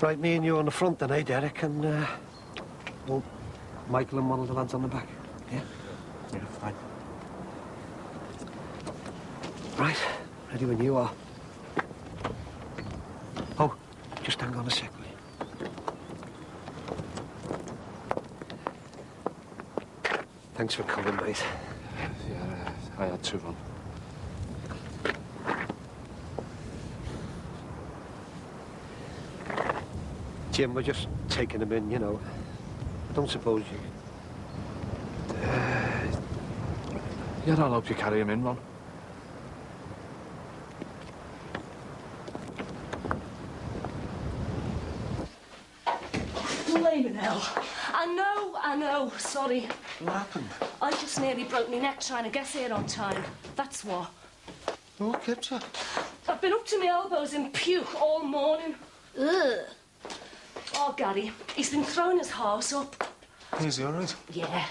Right, me and you on the front then, eh, Derek? And, well, Michael and one of the lads on the back. Yeah? Yeah, fine. Right, ready when you are. Oh, just hang on a sec, will you? Thanks for coming, mate. Yeah, I had to run. Jim, we're just taking him in, you know. I don't suppose you... Yeah, I'll help you carry him in, Ron. Blaming hell. I know. Sorry. What happened? I just nearly broke my neck trying to get here on time. That's what. What kept you? I've been up to my elbows in puke all morning. Ugh. Oh, Gary, he's been throwing his house up. Is he all right? Yeah.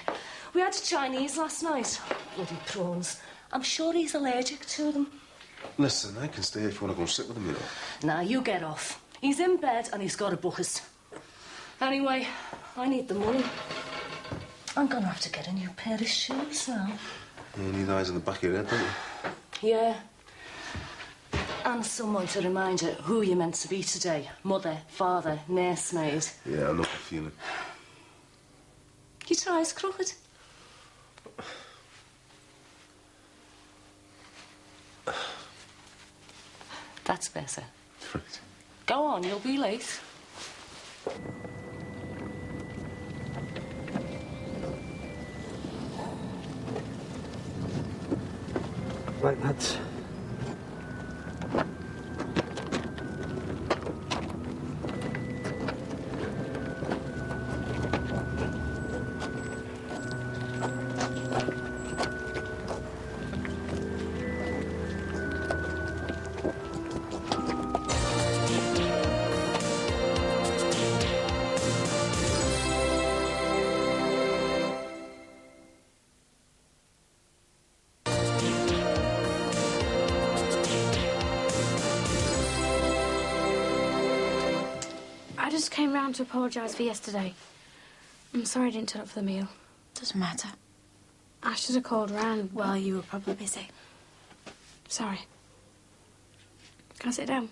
We had Chinese last night. Bloody prawns. I'm sure he's allergic to them. Listen, I can stay if you want to go and sit with him, you know. Nah, you get off. He's in bed and he's got a book us. Anyway, I need the money. I'm gonna have to get a new pair of shoes now. You need eyes in the back of your head, don't you? Yeah. And someone to remind her who you're meant to be today. Mother, father, nursemaid. Yeah, I know the feeling. Your tie's crooked. That's better. Right. Go on, you'll be late. Right, lads. I just came round to apologise for yesterday. I'm sorry I didn't turn up for the meal. Doesn't matter. I should have called round. Well, you were probably busy. Sorry. Can I sit down?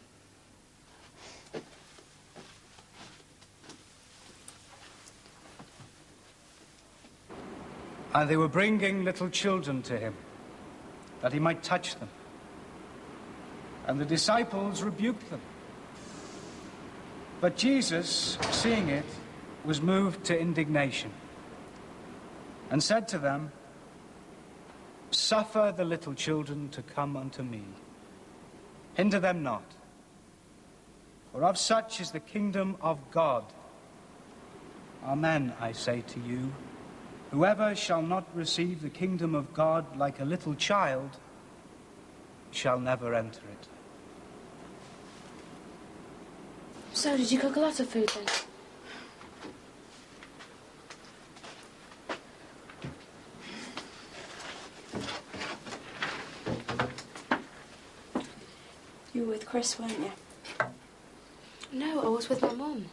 And they were bringing little children to him, that he might touch them. And the disciples rebuked them. But Jesus, seeing it, was moved to indignation, and said to them, "Suffer the little children to come unto me. Hinder them not, for of such is the kingdom of God. Amen, I say to you, whoever shall not receive the kingdom of God like a little child shall never enter it." So, did you cook a lot of food then? You were with Chris, weren't you? No, I was with my mum.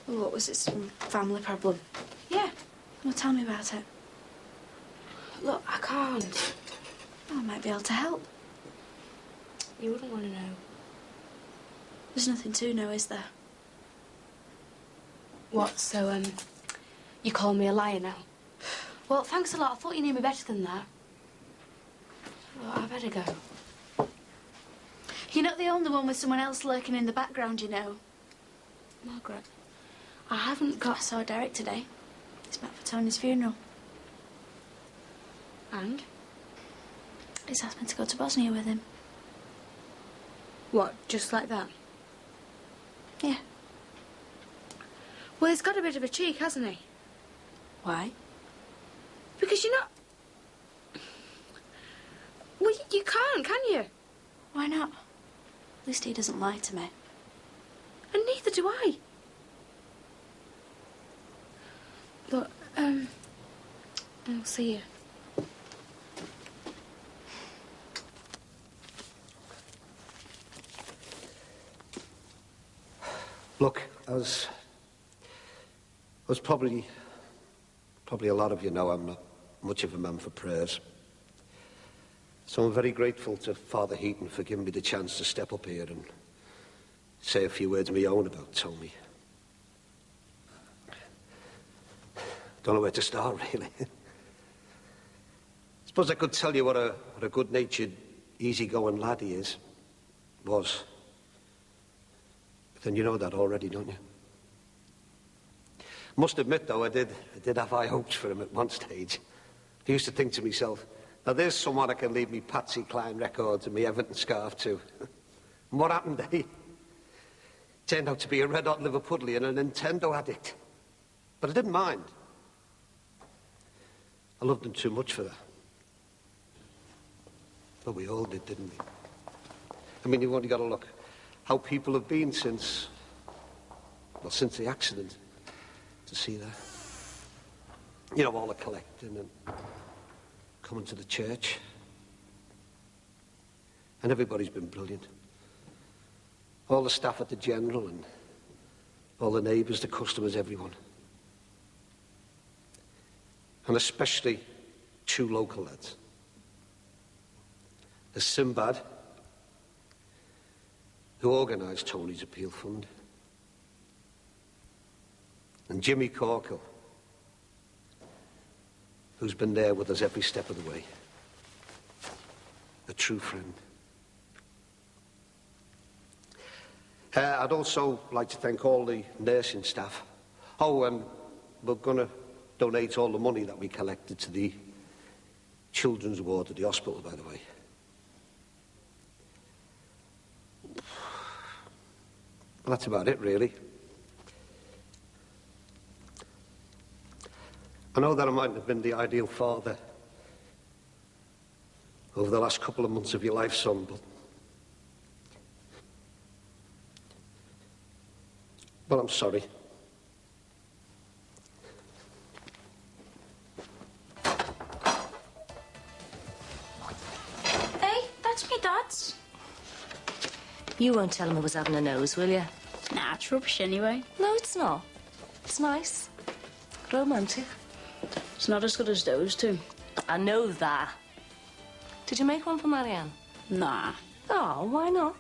Well, what was it, some family problem? Yeah. Well, tell me about it. Look, I can't. I might be able to help. You wouldn't want to know. There's nothing to know, is there? What, so, you call me a liar now? Well, thanks a lot. I thought you knew me better than that. Well, I better go. You're not the only one with someone else lurking in the background, you know. Margaret, I haven't got... I saw Derek today. He's back for Tony's funeral. And? He's asked me to go to Bosnia with him. What, just like that? Yeah. Well, he's got a bit of a cheek, hasn't he? Why? Because you're not... Well, you can't, can you? Why not? At least he doesn't lie to me. And neither do I. Look, I'll see you. Look, as probably a lot of you know, I'm not much of a man for prayers. So I'm very grateful to Father Heaton for giving me the chance to step up here and say a few words of my own about Tony. Don't know where to start, really. Suppose I could tell you what a good-natured, easy-going lad he was. But then you know that already, don't you? Must admit, though, I did have high hopes for him at one stage. I used to think to myself, now there's someone I can leave me Patsy Cline records and me Everton scarf to. And what happened, eh? Turned out to be a red-hot Liverpudlian and a Nintendo addict. But I didn't mind. I loved him too much for that. But we all did, didn't we? I mean, you've only got to look how people have been since the accident, to see that. You know, all the collecting and coming to the church. And everybody's been brilliant. All the staff at the General and all the neighbours, the customers, everyone. And especially two local lads. There's Sinbad who organised Tony's appeal fund. And Jimmy Corkle, who's been there with us every step of the way. A true friend. I'd also like to thank all the nursing staff. Oh, and we're going to donate all the money that we collected to the children's ward at the hospital, by the way. Well, that's about it, really. I know that I mightn't have been the ideal father over the last couple of months of your life, son, but I'm sorry. Hey, that's me dad's. You won't tell him I was having a nose, will you? Nah, it's rubbish anyway. No, it's not. It's nice. Romantic. It's not as good as those two. I know that. Did you make one for Marianne? Nah. Oh, why not?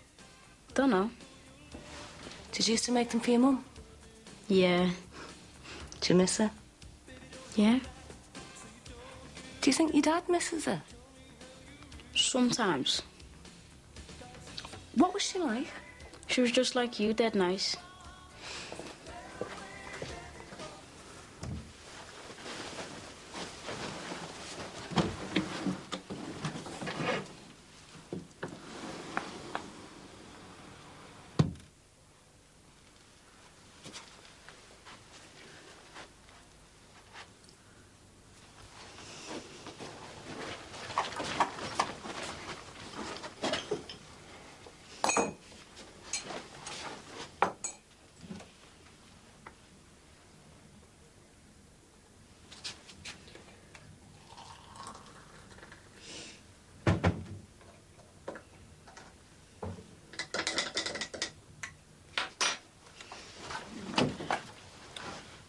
Don't know. Did you used to make them for your mum? Yeah. Do you miss her? Yeah. Do you think your dad misses her? Sometimes. What was she like? She was just like you, dead nice.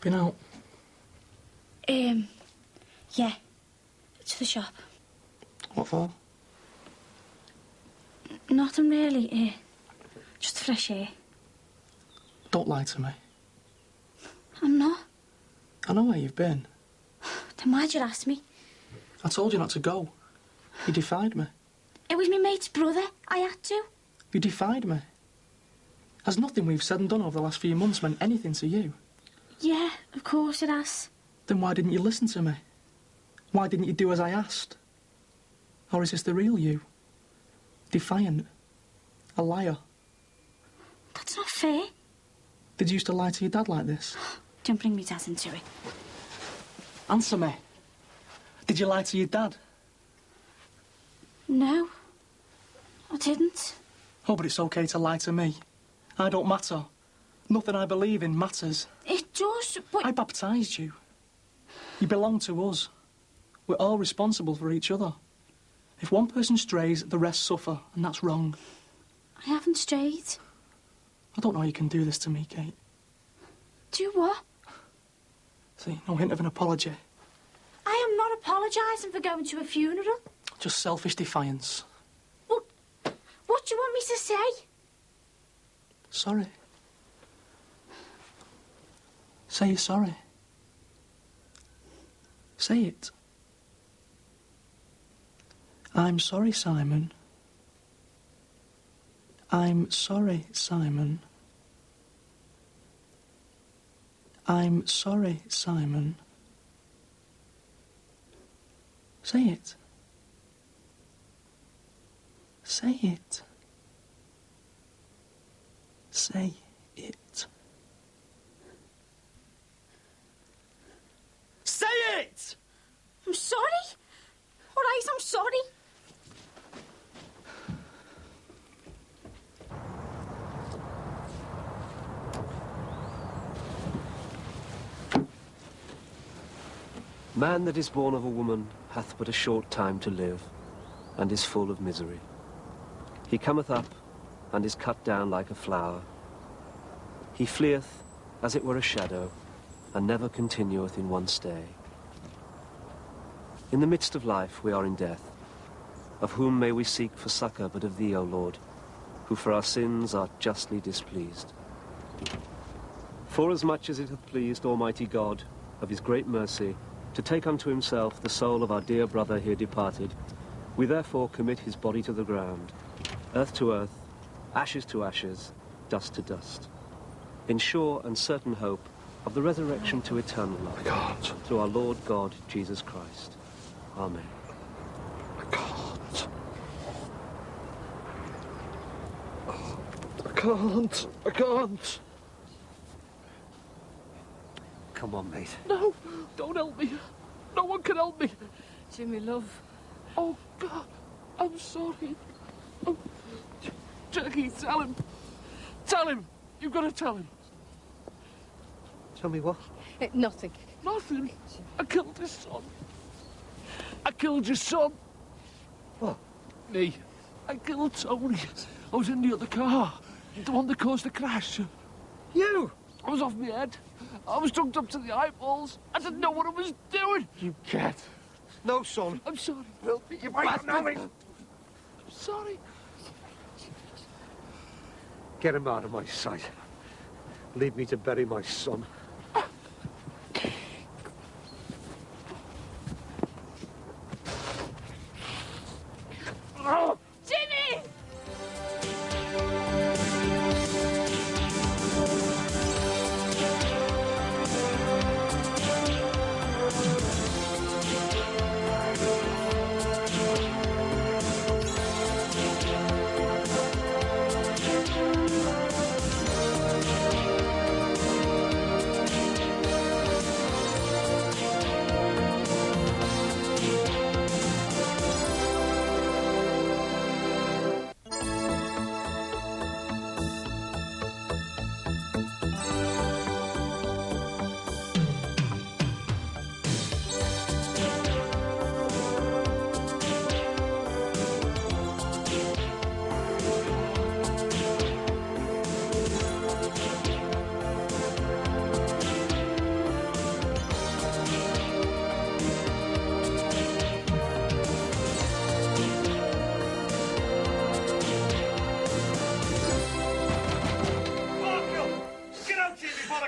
Been out? Yeah. To the shop. What for? Nothing really, just fresh air. Don't lie to me. I'm not. I know where you've been. Then why'd you ask me? I told you not to go. You defied me. It was my mate's brother. I had to. You defied me. Has nothing we've said and done over the last few months meant anything to you? Yeah, of course it has. Then why didn't you listen to me? Why didn't you do as I asked? Or is this the real you? Defiant. A liar. That's not fair. Did you used to lie to your dad like this? Don't bring me dad into it. Answer me. Did you lie to your dad? No. I didn't. Oh, but it's okay to lie to me. I don't matter. Nothing I believe in matters. It does, but... I baptised you. You belong to us. We're all responsible for each other. If one person strays, the rest suffer, and that's wrong. I haven't strayed. I don't know how you can do this to me, Kate. Do what? See, no hint of an apology. I am not apologising for going to a funeral. Just selfish defiance. What do you want me to say? Sorry. Say you're sorry. Say it. I'm sorry, Simon. I'm sorry, Simon. I'm sorry, Simon. Say it. Say it. Say it. Say it! I'm sorry. All right, I'm sorry. Man that is born of a woman hath but a short time to live, and is full of misery. He cometh up, and is cut down like a flower. He fleeth, as it were a shadow, and never continueth in one stay. In the midst of life we are in death. Of whom may we seek for succour but of thee, O Lord, who for our sins are justly displeased. Forasmuch as it hath pleased Almighty God, of his great mercy, to take unto himself the soul of our dear brother here departed, we therefore commit his body to the ground, earth to earth, ashes to ashes, dust to dust, in sure and certain hope of the resurrection to eternal life, through our Lord God, Jesus Christ. Amen. I can't. Come on, mate. No, don't help me. No one can help me. Jimmy, love. Oh, God, I'm sorry. Oh, Jackie, tell him. Tell him. You've got to tell him. Tell me what? Nothing. Nothing. I killed his son. I killed your son. What? Me. I killed Tony. I was in the other car. The one that caused the crash. You? I was off my head. I was drugged up to the eyeballs. I didn't know what I was doing. You cat. No, son. I'm sorry. You might know me. I'm sorry. Get him out of my sight. Leave me to bury my son. Oh! Jimmy!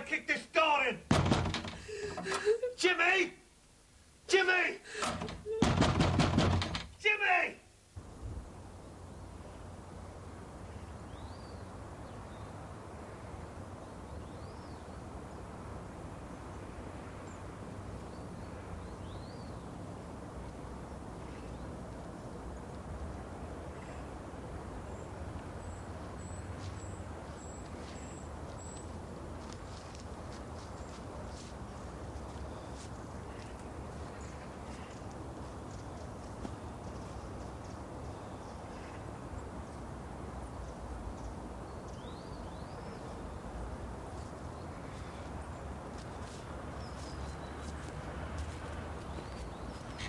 Kick this door in! Jimmy! Jimmy! Jimmy!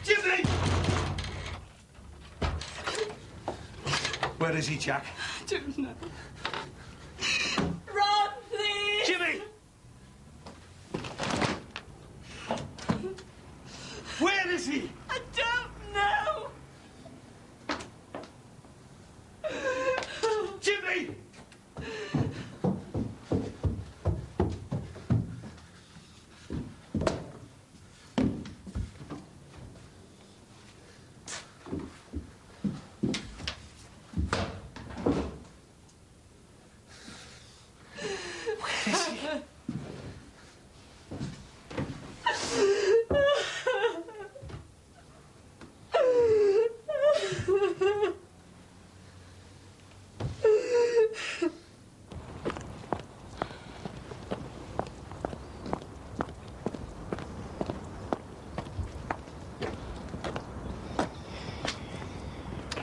Jimmy! Where is he, Jack? I don't know. Run, please! Jimmy! Where is he? I don't know! Jimmy!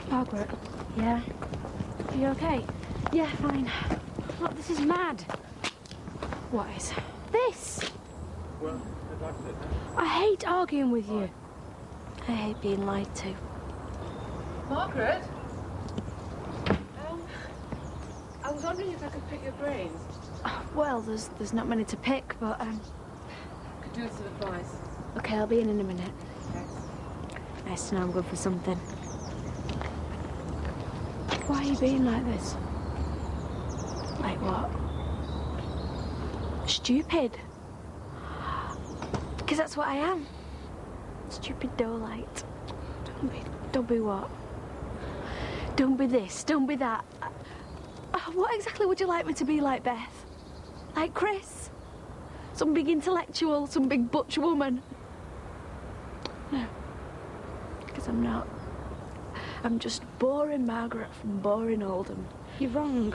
Margaret? Yeah? Are you okay? Yeah, fine. Look, this is mad. What is? This! Well, the doctor. I hate arguing with you. I hate being lied to. Margaret? I was wondering if I could pick your brains. Well, there's not many to pick, but, Could do with some advice. okay, I'll be in a minute. Thanks. Nice to know I'm good for something. Why are you being like this? Like what? Stupid. Because that's what I am. Stupid dough-light. Don't be what? Don't be this, don't be that. What exactly would you like me to be like, Beth? Like Chris? Some big intellectual, some big butch woman? No. Because I'm not. I'm just boring Margaret from boring Oldham. You're wrong.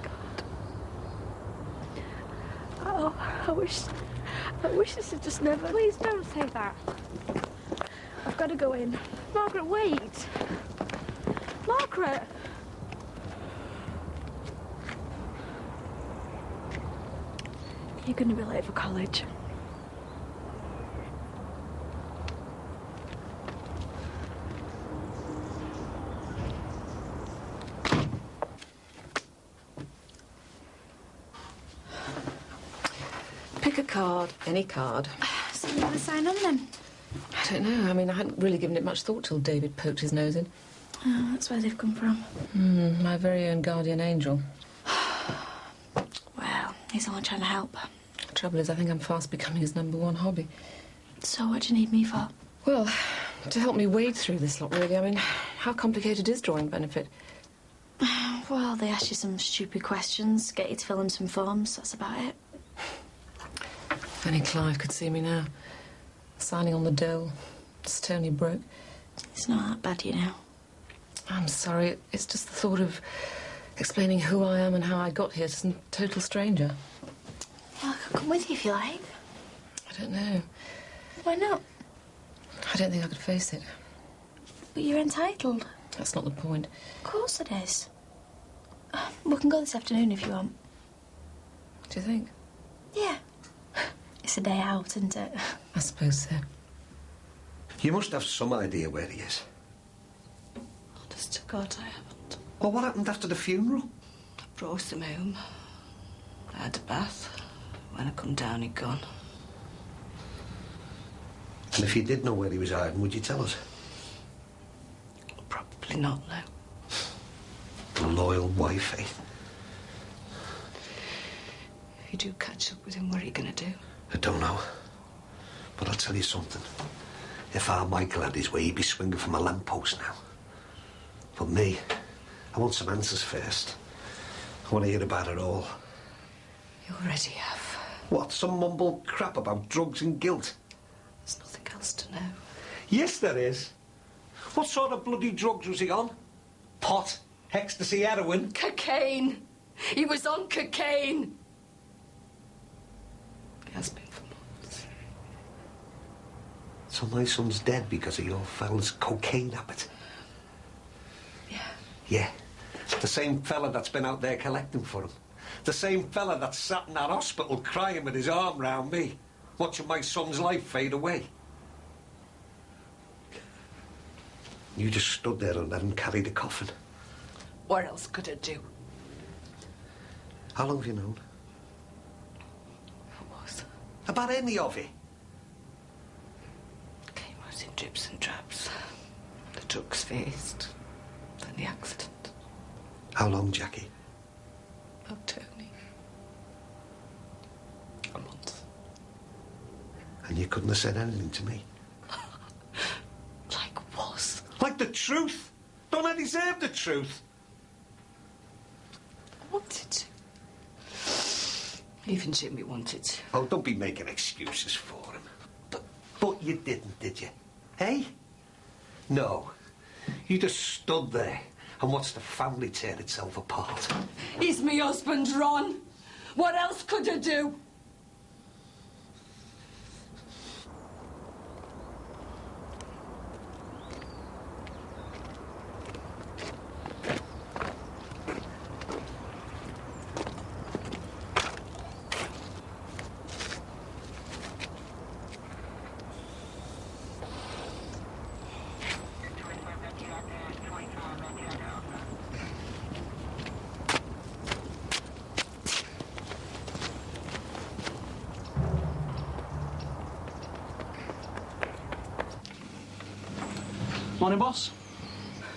God. Oh, I wish this had just never... Please don't say that. I've got to go in. Margaret, wait. Margaret! You're going to be late for college. Pick a card, any card. So you want to sign on then? I don't know. I mean, I hadn't really given it much thought till David poked his nose in. Oh, that's where they've come from. My very own guardian angel. Well, he's only trying to help. The trouble is, I think I'm fast becoming his #1 hobby. So what do you need me for? Well, to help me wade through this lot, really. I mean, how complicated is drawing benefit? Well, they ask you some stupid questions, get you to fill in some forms, that's about it. If only Clive could see me now. Signing on the dole. Stony broke. It's not that bad, you know. I'm sorry. It's just the thought of explaining who I am and how I got here to some total stranger. Well, I could come with you if you like. I don't know. Why not? I don't think I could face it. But you're entitled. That's not the point. Of course it is. We can go this afternoon if you want. Do you think? Yeah. It's a day out, isn't it? I suppose so. You must have some idea where he is. Honest to God, I haven't. Well, what happened after the funeral? I brought him home. I had a bath. When I come down, he'd gone. And if you did know where he was hiding, would you tell us? Probably not, no. A loyal wife, eh? If you do catch up with him, what are you going to do? I don't know. But I'll tell you something. If our Michael had his way, he'd be swinging from a lamppost now. But me, I want some answers first. I want to hear about it all. You already have. What, some mumble crap about drugs and guilt? There's nothing else to know. Yes, there is. What sort of bloody drugs was he on? Pot, ecstasy, heroin? Cocaine! He was on cocaine! He has been for months. So my son's dead because of your fella's cocaine habit? Yeah. Yeah. The same fella that's been out there collecting for him. The same fella that sat in that hospital crying with his arm round me, watching my son's life fade away. You just stood there and let him carry the coffin. What else could I do? How long have you known? What was? About any of it? Came out in drips and drabs. The drugs faced, then the accident. How long, Jackie? Oh, Tony. A month. And you couldn't have said anything to me? Like what? Like the truth! Don't I deserve the truth? I wanted to. Even Jimmy wanted to. Oh, don't be making excuses for him. But you didn't, did you? Eh? No. You just stood there and watched the family tear itself apart. He's my husband, Ron. What else could I do? Morning, boss.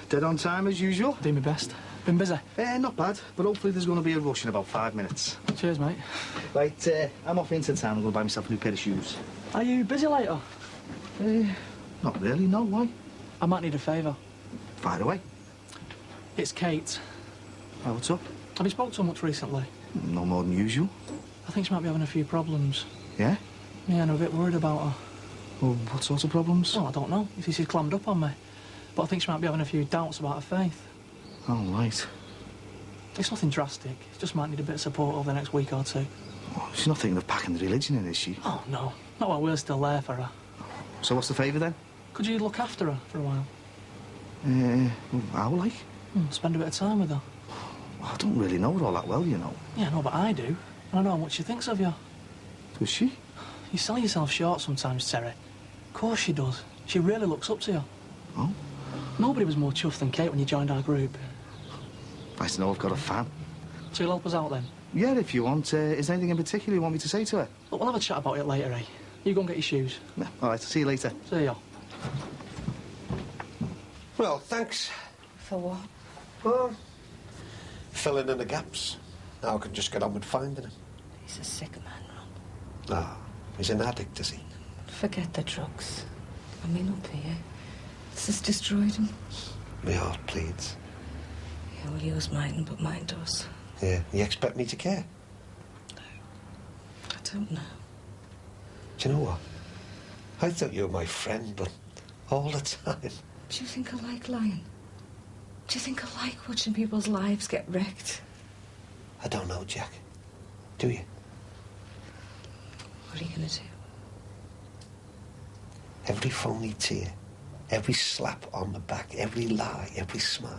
Dead on time as usual. Do my best. Been busy? Not bad, but hopefully there's going to be a rush in about 5 minutes. Cheers, mate. Right, I'm off into town. I'm going to buy myself a new pair of shoes. Are you busy later? Not really, no. Why? I might need a favour. Fire away. It's Kate. Oh, what's up? Have you spoke to her much recently? No more than usual. I think she might be having a few problems. Yeah? Yeah, and I'm a bit worried about her. Well, what sorts of problems? Well, I don't know. You see, she's clammed up on me. But I think she might be having a few doubts about her faith. Oh, right. It's nothing drastic. She just might need a bit of support over the next week or two. Oh, she's not thinking of packing the religion in, is she? Oh, no. Not while we're still there for her. So what's the favour, then? Could you look after her for a while? How, like? Spend a bit of time with her. Well, I don't really know her all that well, you know. Yeah, no, but I do. And I know how much she thinks of you. Does she? You sell yourself short sometimes, Terry. Of course she does. She really looks up to you. Oh? Nobody was more chuffed than Kate when you joined our group. Nice to know I've got a fan. So you'll help us out then? Yeah, if you want. Is there anything in particular you want me to say to her? Look, we'll have a chat about it later, eh? You go and get your shoes. Yeah, all right, see you later. See ya. Well, thanks. For what? Well, filling in the gaps. Now I can just get on with finding him. He's a sick man, Ron. Ah, he's an addict, is he? Forget the drugs. I mean, up here. This has destroyed him. My heart bleeds. Yeah, well, yours mightn't, but mine does. Yeah, you expect me to care? I don't know. Do you know what? I thought you were my friend, but all the time... Do you think I like lying? Do you think I like watching people's lives get wrecked? I don't know, Jack. Do you? What are you going to do? Every phony tear, every slap on the back, every lie, every smile,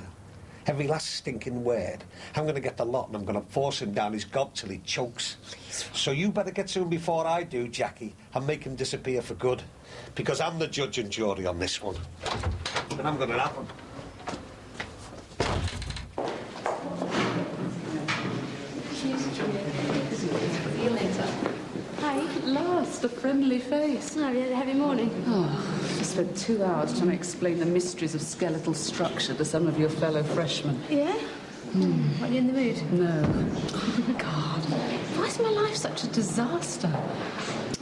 every last stinking word, I'm going to get the lot and I'm going to force him down his gob till he chokes. Please. So you better get to him before I do, Jackie, and make him disappear for good. Because I'm the judge and jury on this one. And I'm going to have him. See you later. Hi. At last, a friendly face. Oh, have you had a heavy morning? Oh, I spent 2 hours trying to explain the mysteries of skeletal structure to some of your fellow freshmen. Yeah? Are you in the mood? No. Oh, God. Why is my life such a disaster?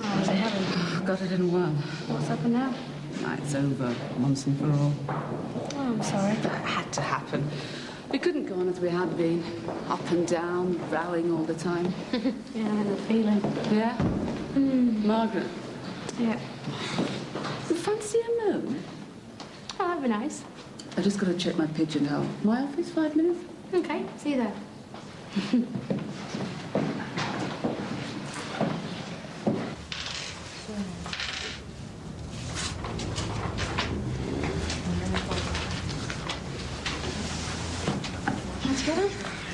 Oh, is it heaven? Got it in one. What's happened now? It's over, once and for all. Oh, I'm sorry. That had to happen. We couldn't go on as we had been. Up and down, rowing all the time. Yeah, I had a feeling. Yeah? Margaret? Yeah. You fancy a moan? Oh, that'd be nice. I just got to check my pigeonhole. My office, 5 minutes? Okay, see you there. Let's get on. I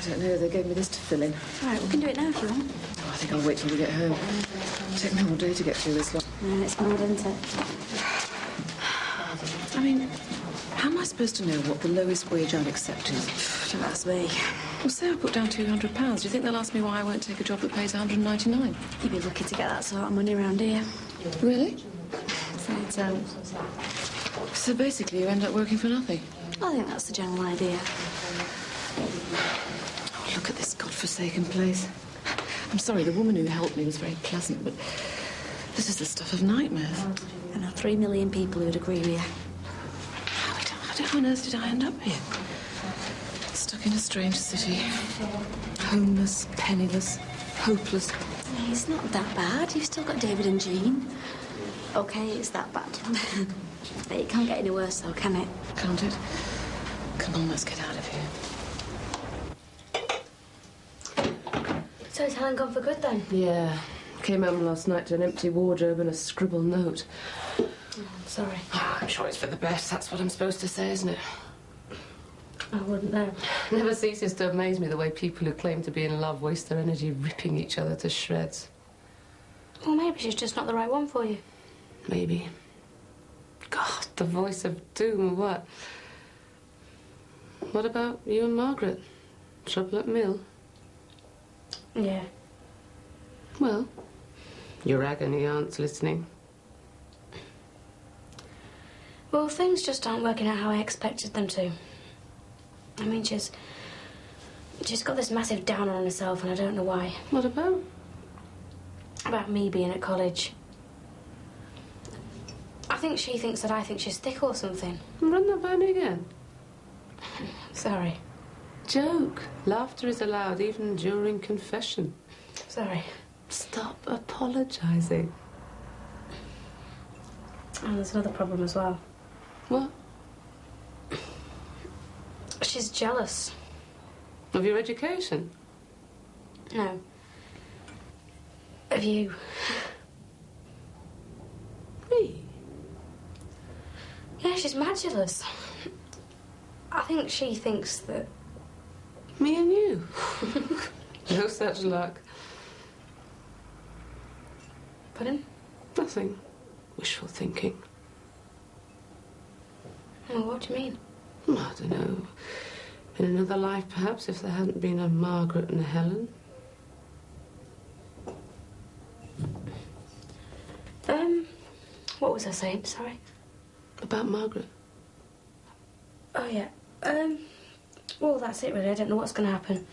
don't know. They gave me this to fill in. All right, we can do it now if you want. Oh, I think I'll wait till we get home. It'll take me all day to get through this lot. Yeah, it's mad, isn't it? I mean, how am I supposed to know what the lowest wage I'd accept is? Don't ask me. Well, say I put down £200. Do you think they'll ask me why I won't take a job that pays £199? You'd be lucky to get that sort of money around here. Really? So, So basically, you end up working for nothing? I think that's the general idea. Oh, look at this godforsaken place. I'm sorry, the woman who helped me was very pleasant, but this is the stuff of nightmares. There are 3 million people who'd agree with you. How on earth did I end up here? Stuck in a strange city. Homeless, penniless, hopeless. It's not that bad. You've still got David and Jean. OK, it's that bad. But it can't get any worse, though, can it? Can't it? Come on, let's get out of here. So is Helen gone for good, then? Yeah. Came home last night to an empty wardrobe and a scribbled note. Oh, I'm sorry. Oh, I'm sure it's for the best. That's what I'm supposed to say, isn't it? I wouldn't know. Never ceases to amaze me the way people who claim to be in love waste their energy ripping each other to shreds. Well, maybe she's just not the right one for you. Maybe. God, the voice of doom or what? What about you and Margaret? Trouble at Mill? Yeah. Well, your agony aunt's listening. Well, things just aren't working out how I expected them to. I mean, she's She's got this massive downer on herself, and I don't know why. What about? About me being at college. I think she thinks that I think she's thick or something. Run that by me again. Sorry. Joke. Laughter is allowed even during confession. Sorry. Stop apologising. And there's another problem as well. What? She's jealous. Of your education? No. Of you. Me? Yeah, she's mad jealous. I think she thinks that... Me and you? No such luck. Pardon? Nothing. Wishful thinking. Well, what do you mean? I don't know. In another life, perhaps, if there hadn't been a Margaret and a Helen. What was I saying? Sorry. About Margaret. Oh, yeah. Well, that's it, really. I don't know what's going to happen.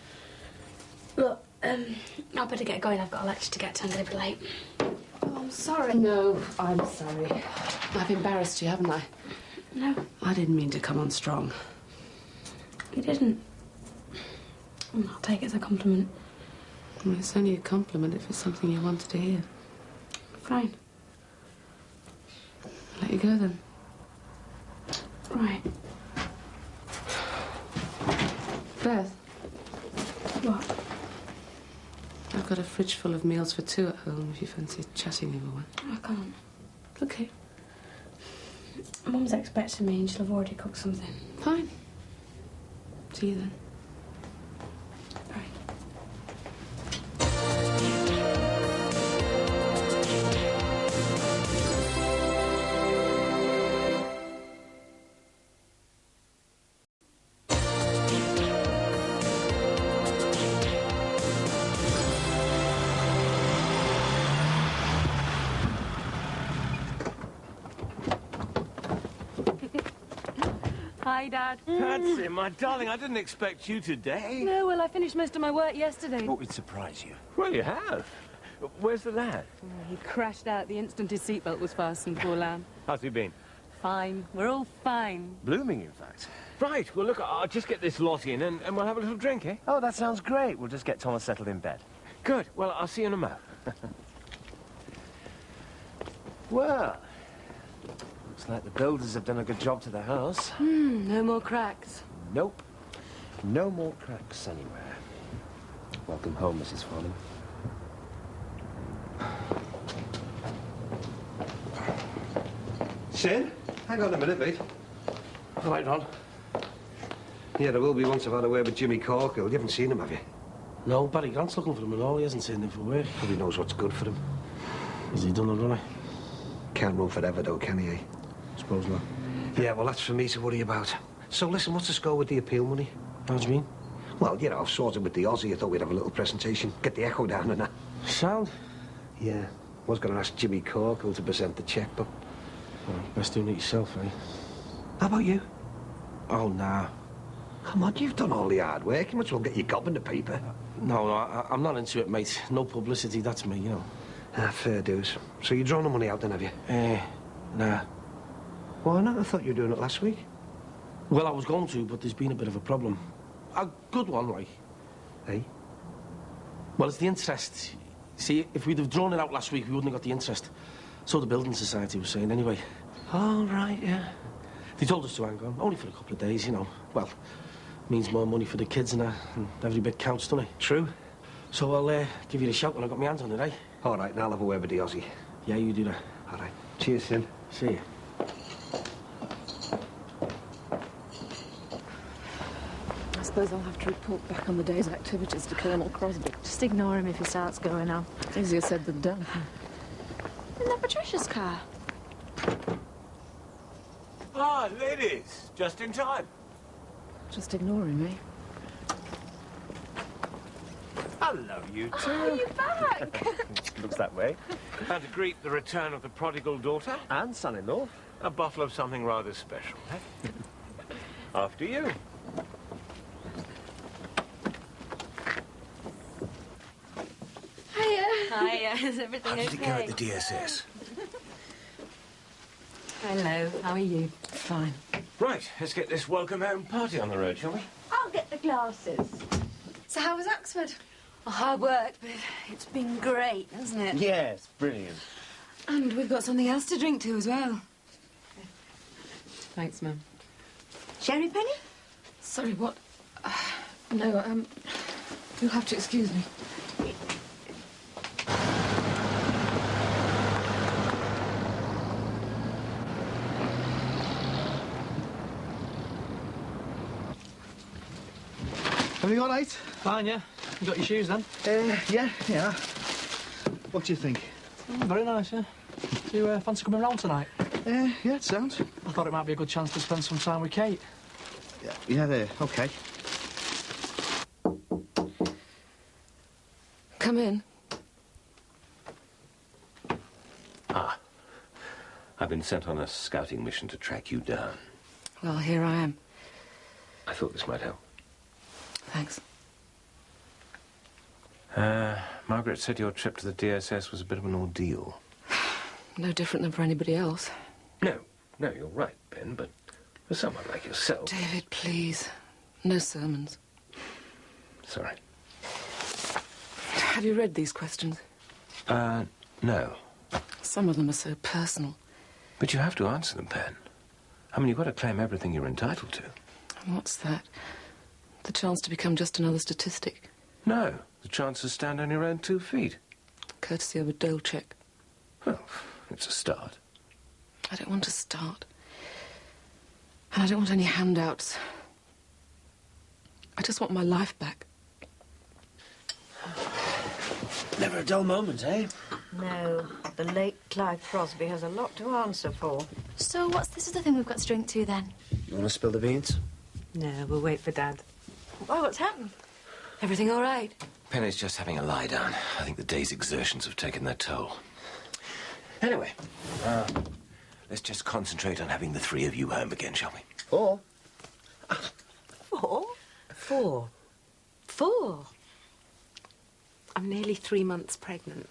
Look, I better get going. I've got a lecture to get to. I'm going to be late. Oh, I'm sorry. No, I'm sorry. I've embarrassed you, haven't I? No. I didn't mean to come on strong. You didn't. I'll take it as a compliment. Well, it's only a compliment if it's something you wanted to hear. Fine. Let you go, then. Right. Beth. What? I've got a fridge full of meals for two at home if you fancy chatting over one. I can't. OK. Mum's expecting me and she'll have already cooked something. Fine. See you then. Hi, Dad. Patsy, my darling, I didn't expect you today. No, well, I finished most of my work yesterday. Thought we'd surprise you. Well, you have. Where's the lad? Oh, he crashed out the instant his seatbelt was fastened, poor lamb. How's he been? Fine. We're all fine. Blooming, in fact. Right, well, look, I'll just get this lot in and we'll have a little drink, eh? Oh, that sounds great. We'll just get Thomas settled in bed. Good. Well, I'll see you in a mo. Well, looks like the builders have done a good job to the house. No more cracks. Nope. No more cracks anywhere. Welcome home, Mrs. Farnham. Sin? Hang on a minute, mate. All right, Ron. Yeah, there will be once I've had a word with Jimmy Corkill. You haven't seen him, have you? No, Barry Grant's looking for him and all. He hasn't seen him for work. Probably knows what's good for him. Has he done it, Ronnie? Can't run forever, though, can he, eh? Suppose not. Yeah, well, that's for me to worry about. So, listen, what's the score with the appeal money? How do you mean? Well, you know, I've sorted with the Aussie. I thought we'd have a little presentation, get the echo down and that. Sound? Yeah. Was going to ask Jimmy Corkill to present the cheque, but... Well, best doing it yourself, eh? How about you? Oh, nah. Come on, you've done all the hard work. You might as well get your gob in the paper. No, I'm not into it, mate. No publicity, that's me, you know. Ah, fair dues. So you've drawn the money out then, have you? Nah. Why not? I thought you were doing it last week. Well, I was going to, but there's been a bit of a problem. A good one, like. Eh? Well, it's the interest. See, if we'd have drawn it out last week, we wouldn't have got the interest. So the Building Society was saying, anyway. Oh, right, yeah. They told us to hang on, only for a couple of days, you know. Well, means more money for the kids and every bit counts, doesn't it? True. So I'll give you a shout when I've got my hands on it, eh? All right, now I'll have a word with the Aussie. Yeah, you do that. All right. Cheers, Sin. See you. I suppose I'll have to report back on the day's activities to Colonel Crosby. Just ignore him if he starts going on. Easier said than done. Isn't that Patricia's car? Ah, ladies, just in time. Just ignoring me. Hello, you two. Oh, you're back. Looks that way. And to greet the return of the prodigal daughter. And son-in-law. A bottle of something rather special, eh? After you. Hi, is everything How okay? did it go at the DSS? Hello, how are you? Fine. Right, let's get this welcome home party on the road, shall we? I'll get the glasses. So how was Oxford? Oh, hard work, but it's been great, hasn't it? Yes, brilliant. And we've got something else to drink to as well. Thanks, Mum. Sherry Penny? Sorry, what? No, you'll have to excuse me. Everything all right? Fine, yeah. You got your shoes then? Yeah. What do you think? Very nice, yeah. Do you fancy coming round tonight? Yeah, it sounds. I thought it might be a good chance to spend some time with Kate. Yeah, okay. Come in. Ah. I've been sent on a scouting mission to track you down. Well, here I am. I thought this might help. Thanks. Margaret said your trip to the DSS was a bit of an ordeal. No different than for anybody else. No, you're right, Ben, but for someone like yourself... David, please. No sermons. Sorry. Have you read these questions? No. Some of them are so personal. But you have to answer them, Ben. I mean, you've got to claim everything you're entitled to. And what's that? The chance to become just another statistic? No, the chance to stand on your own 2 feet. Courtesy of a dole check. Well, it's a start. I don't want to start. And I don't want any handouts. I just want my life back. Never a dull moment, eh? No, the late Clive Crosby has a lot to answer for. So what's this other thing we've got to drink to, then? You want to spill the beans? No, we'll wait for Dad. Oh, what's happened? Everything all right? Penny's just having a lie down. I think the day's exertions have taken their toll. Anyway, let's just concentrate on having the 3 of you home again, shall we? 4. 4? 4. 4? I'm nearly 3 months pregnant.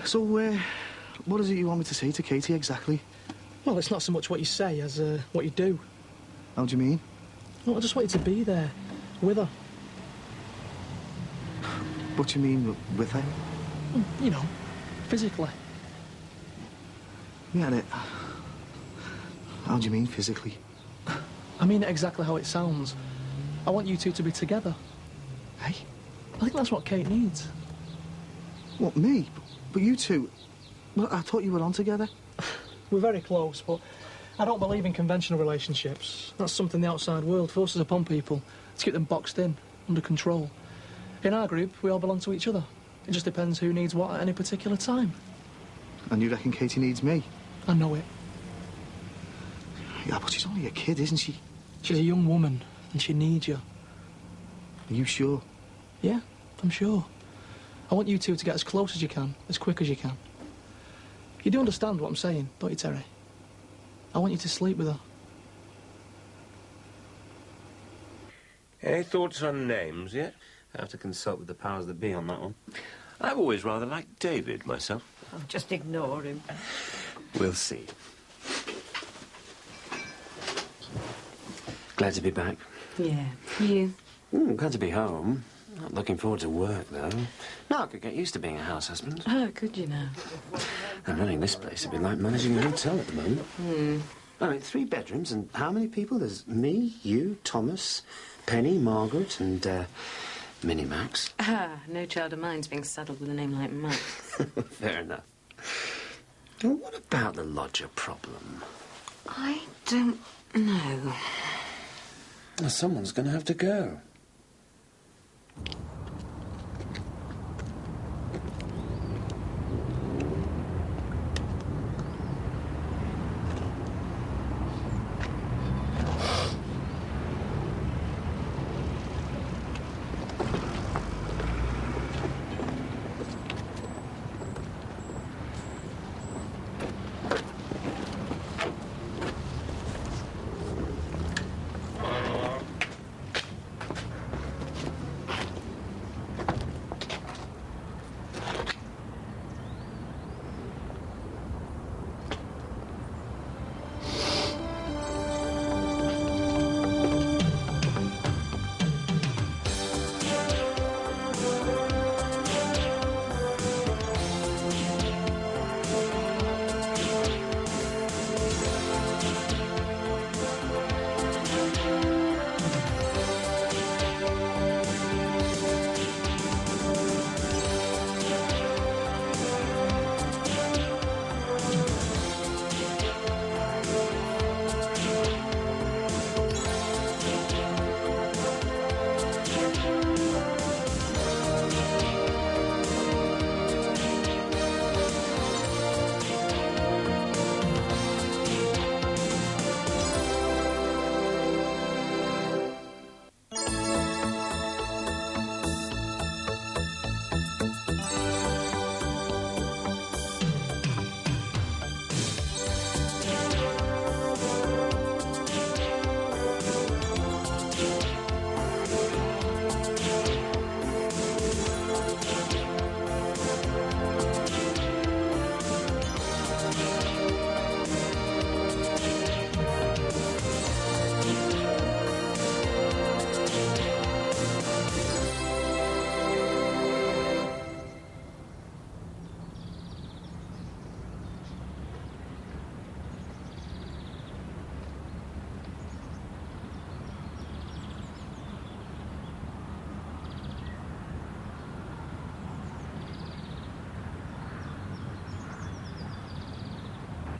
So, what is it you want me to say to Katie exactly? Well, it's not so much what you say as what you do. How do you mean? Well, I just want you to be there, with her. What do you mean with her? You know, physically. Yeah, how do you mean physically? I mean it exactly how it sounds. I want you two to be together. Hey? I think that's what Kate needs. What, me? But you two... Well, I thought you were on together. We're very close, but I don't believe in conventional relationships. That's something the outside world forces upon people to keep them boxed in, under control. In our group, we all belong to each other. It just depends who needs what at any particular time. And you reckon Katie needs me? I know it. Yeah, but she's only a kid, isn't she? She's a young woman, and she needs you. Are you sure? Yeah, I'm sure. I want you two to get as close as you can, as quick as you can. You do understand what I'm saying, don't you, Terry? I want you to sleep with her. Any thoughts on names yet? I have to consult with the powers that be on that one. I've always rather liked David, myself. Oh, just ignore him. We'll see. Glad to be back. Yeah. You? Glad to be home. Not looking forward to work, though. No, I could get used to being a house husband. Oh, could you now? And running this place would be like managing a hotel at the moment. I mean, 3 bedrooms, and how many people? There's me, you, Thomas, Penny, Margaret, and, Minnie Max. No child of mine's being saddled with a name like Max. Fair enough. Well, what about the lodger problem? I don't know. Well, someone's going to have to go.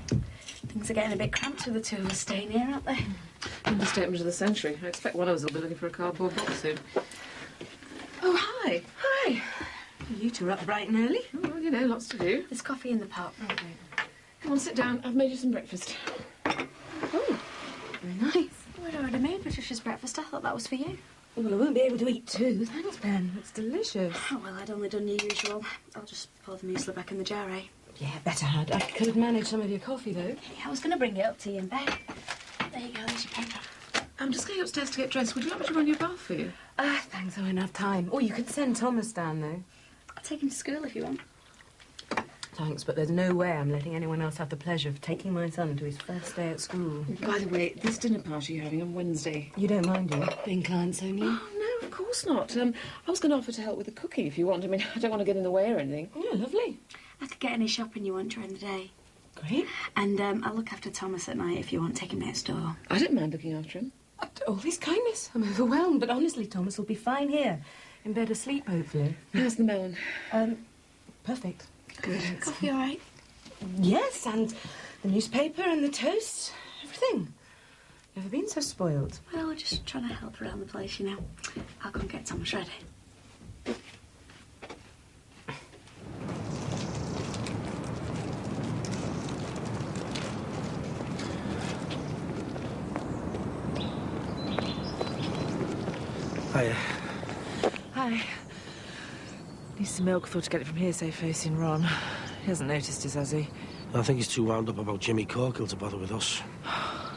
Things are getting a bit cramped with the two of us staying here, aren't they? Understatement of the century. I expect one of us will be looking for a cardboard box soon. Oh, hi. Hi. You two are up bright and early. Oh, well, you know, lots to do. There's coffee in the pot. Come on, sit down. I've made you some breakfast. Oh, very nice. We'd already made Patricia's breakfast. I thought that was for you. Well, I won't be able to eat two. Thanks, Ben. It's delicious. Oh, well, I'd only done your usual. I'll just pour the muesli back in the jar, eh? Yeah, better had. I could manage some of your coffee, though. Yeah, I was going to bring it up to you in bed. There you go, there's your paper. I'm just going upstairs to get dressed. Would you like me to run your bath for you? Thanks, I won't have time. Oh, you could send Thomas down, though. I'll take him to school if you want. Thanks, but there's no way I'm letting anyone else have the pleasure of taking my son to his first day at school. By the way, this dinner party you're having on Wednesday. You don't mind, do you? Being clients only? Oh, no, of course not. I was going to offer to help with the cooking if you want. I mean, I don't want to get in the way or anything. Yeah, lovely. I could get any shopping you want during the day. Great. And I'll look after Thomas at night if you want. Take him next door. I don't mind looking after him. All his kindness. I'm overwhelmed, but honestly, Thomas will be fine here. In bed asleep, hopefully. How's the melon? Perfect. Good. Coffee all right? Yes, and the newspaper and the toast. Everything. Never been so spoiled. Well, we're just trying to help around the place, you know. I'll go and get Thomas ready. Hiya. Hi. Need some milk. Thought to get it from Hearsay facing Ron. He hasn't noticed us, has he? I think he's too wound up about Jimmy Corkill to bother with us.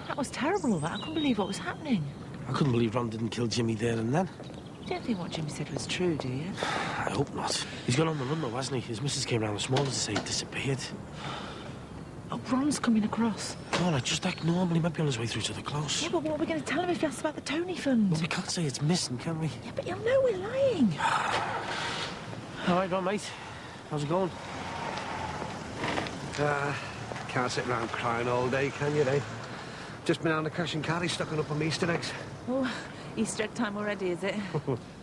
That was terrible, all that. I couldn't believe what was happening. I couldn't believe Ron didn't kill Jimmy there and then. You don't think what Jimmy said was true, do you? I hope not. He's gone on the run, though, hasn't he? His missus came round this morning to say he disappeared. Oh, Ron's coming across. All right, just act normal. He might be on his way through to the close. Yeah, but what are we going to tell him if he asks about the Tony fund? Well, we can't say it's missing, can we? Yeah, but you'll know we're lying. All right, Ron, mate. How's it going? Can't sit around crying all day, can you, eh? Just been on the cash and carry stocking up on Easter eggs. Oh, Easter egg time already, is it?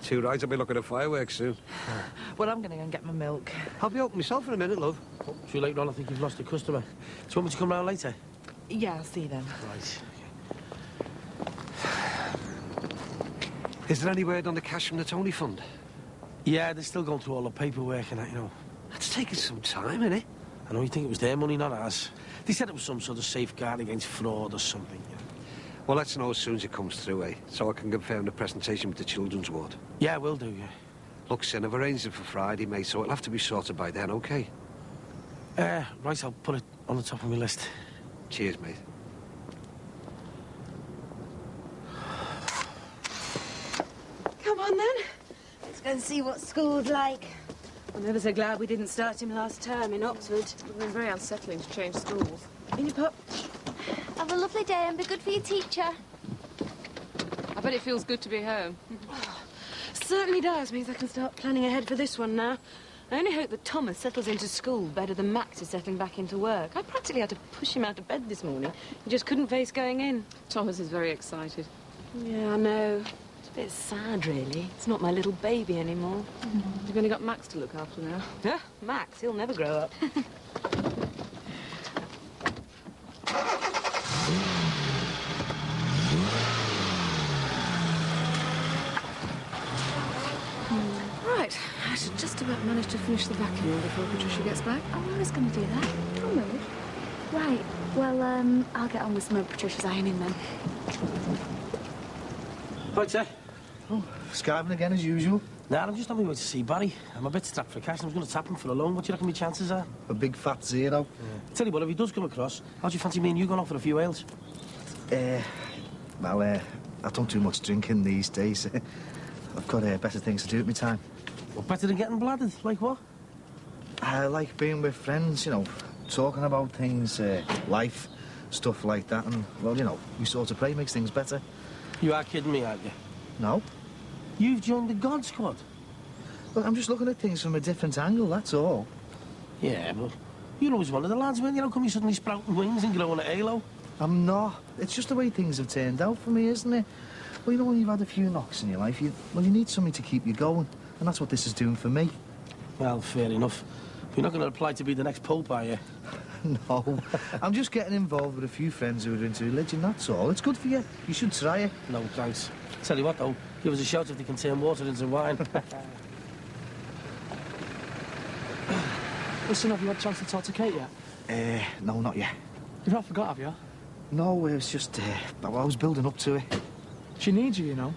Too right, I'll be looking at fireworks soon. Well, I'm going to go and get my milk. I'll be open myself in a minute, love. Oh, too late, Ron. I think you've lost a customer. Do you want me to come round later? Yeah, I'll see you then. Right. Is there any word on the cash from the Tony fund? Yeah, they're still going through all the paperwork and that, you know. That's taking some time, innit? I know you think it was their money, not ours. They said it was some sort of safeguard against fraud or something. You know. Well, let's know as soon as it comes through, eh? So I can confirm the presentation with the children's ward. Yeah, we'll do, yeah. Look, son, I've arranged it for Friday, mate, so it'll have to be sorted by then, OK? Right, I'll put it on the top of my list. Cheers, mate. Come on, then. Let's go and see what school's like. I'm ever so glad we didn't start him last term in Oxford. It would have been very unsettling to change schools. In your pup. Have a lovely day and be good for your teacher. I bet it feels good to be home. Certainly does. Means I can start planning ahead for this one now. I only hope that Thomas settles into school better than Max is settling back into work. I practically had to push him out of bed this morning. He just couldn't face going in. Thomas is very excited. Yeah, I know. It's a bit sad, really. It's not my little baby anymore. You've only got Max to look after now. Yeah, Max, he'll never grow up. Right, I should just about manage to finish the vacuum before Patricia gets back. Oh, I was going to do that. Oh, no. Right. Well, I'll get on with some of Patricia's ironing then. Right, sir. Oh, skiving again as usual? Nah, I'm just on my way to see Barry. I'm a bit strapped for cash and I was going to tap him for a loan. What do you reckon my chances are? A big fat zero. Tell you what, if he does come across, how do you fancy me and you going off for a few ales? Well, I don't do much drinking these days. I've got better things to do with my time. Well, better than getting bladdered? Like what? I like being with friends, you know, talking about things, life, stuff like that. And, well, you know, we sort of pray makes things better. You are kidding me, aren't you? No. You've joined the God Squad? Well, I'm just looking at things from a different angle, that's all. Yeah, but you're always one of the lads, weren't you? How come you suddenly sprouting wings and growing a halo? I'm not. It's just the way things have turned out for me, isn't it? Well, you know, when you've had a few knocks in your life, you need something to keep you going. And that's what this is doing for me. Well, fair enough. You're not going to apply to be the next Pope, are you? No, I'm just getting involved with a few friends who are into religion, that's all. It's good for you. You should try it. No, thanks. Tell you what, though, give us a shout if they can turn water into wine. Listen, have you had a chance to talk to Kate yet? No, not yet. You've not forgot, have you? No, it was just, I was building up to it. She needs you, you know.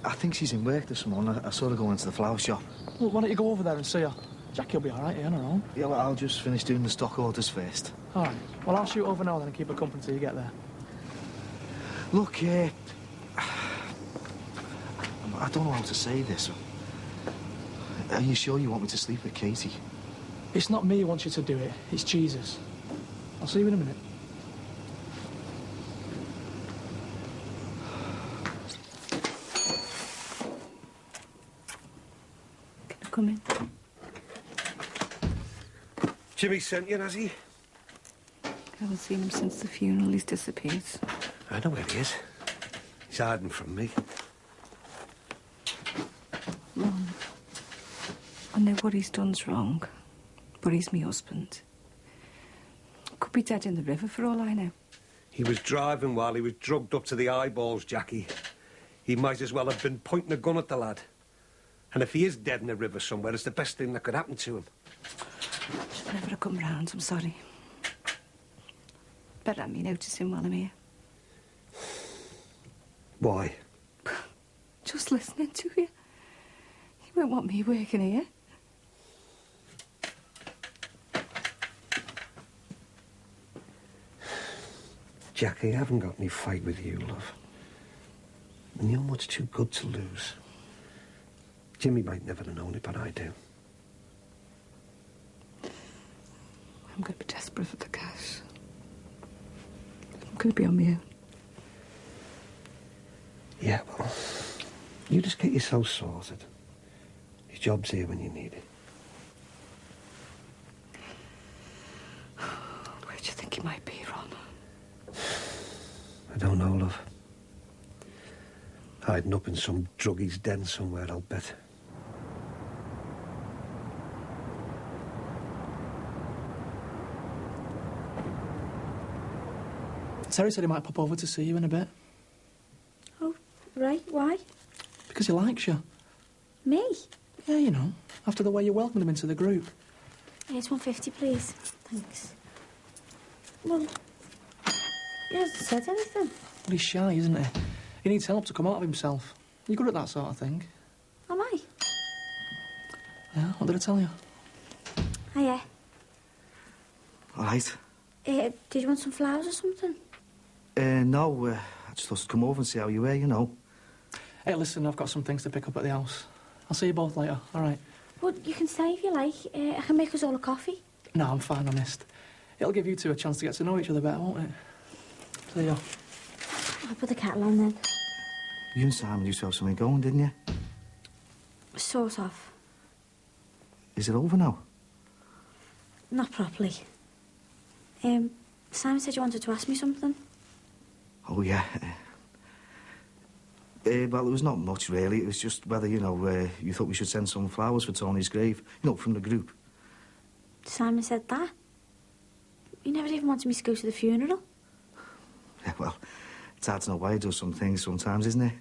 I think she's in work this morning. I saw her go into the flower shop. Well, why don't you go over there and see her? Jackie will be all right here on her own. Yeah, well, I'll just finish doing the stock orders first. All right. Well, I'll shoot over now then and keep her company till you get there. Look, I don't know how to say this. Are you sure you want me to sleep with Katie? It's not me who wants you to do it. It's Jesus. I'll see you in a minute. Can I come in? Jimmy sent you, has he? I haven't seen him since the funeral. He's disappeared. I know where he is. He's hiding from me. Ron, I know what he's done's wrong, but he's my husband. Could be dead in the river for all I know. He was driving while he was drugged up to the eyeballs, Jackie. He might as well have been pointing a gun at the lad. And if he is dead in the river somewhere, it's the best thing that could happen to him. Should never have come round, I'm sorry. Better let me notice him while I'm here. Why? Just listening to you. You won't want me working here. Jackie, I haven't got any fight with you, love. And you're much too good to lose. Jimmy might never have known it, but I do. I'm going to be desperate for the cash. I'm going to be on my own. Yeah, well, you just get yourself sorted. Your job's here when you need it. Where do you think he might be, Ron? I don't know, love. Hiding up in some druggie's den somewhere, I'll bet. Terry said he might pop over to see you in a bit. Oh, right. Why? Because he likes you. Me? Yeah, you know, after the way you welcomed him into the group. It's 150, please. Thanks. Well, he hasn't said anything. Well, he's shy, isn't he? He needs help to come out of himself. You're good at that sort of thing. Am I? Yeah, what did I tell you? Hiya. All right. Did you want some flowers or something? No, I just thought I'd come over and see how you were, you know. Hey, listen, I've got some things to pick up at the house. I'll see you both later, all right? Well, you can stay if you like. I can make us all a coffee. No, I'm fine, honest. It'll give you two a chance to get to know each other better, won't it? See ya. I'll put the kettle on then. You and Simon used to have something going, didn't you? Sort of. Is it over now? Not properly. Simon said you wanted to ask me something. Oh, yeah. Well, it was not much, really. It was just whether, you know, you thought we should send some flowers for Tony's grave. You know, from the group. Simon said that? You never even wanted me to go to the funeral? Yeah, well, it's hard to know why he does some things sometimes, isn't it?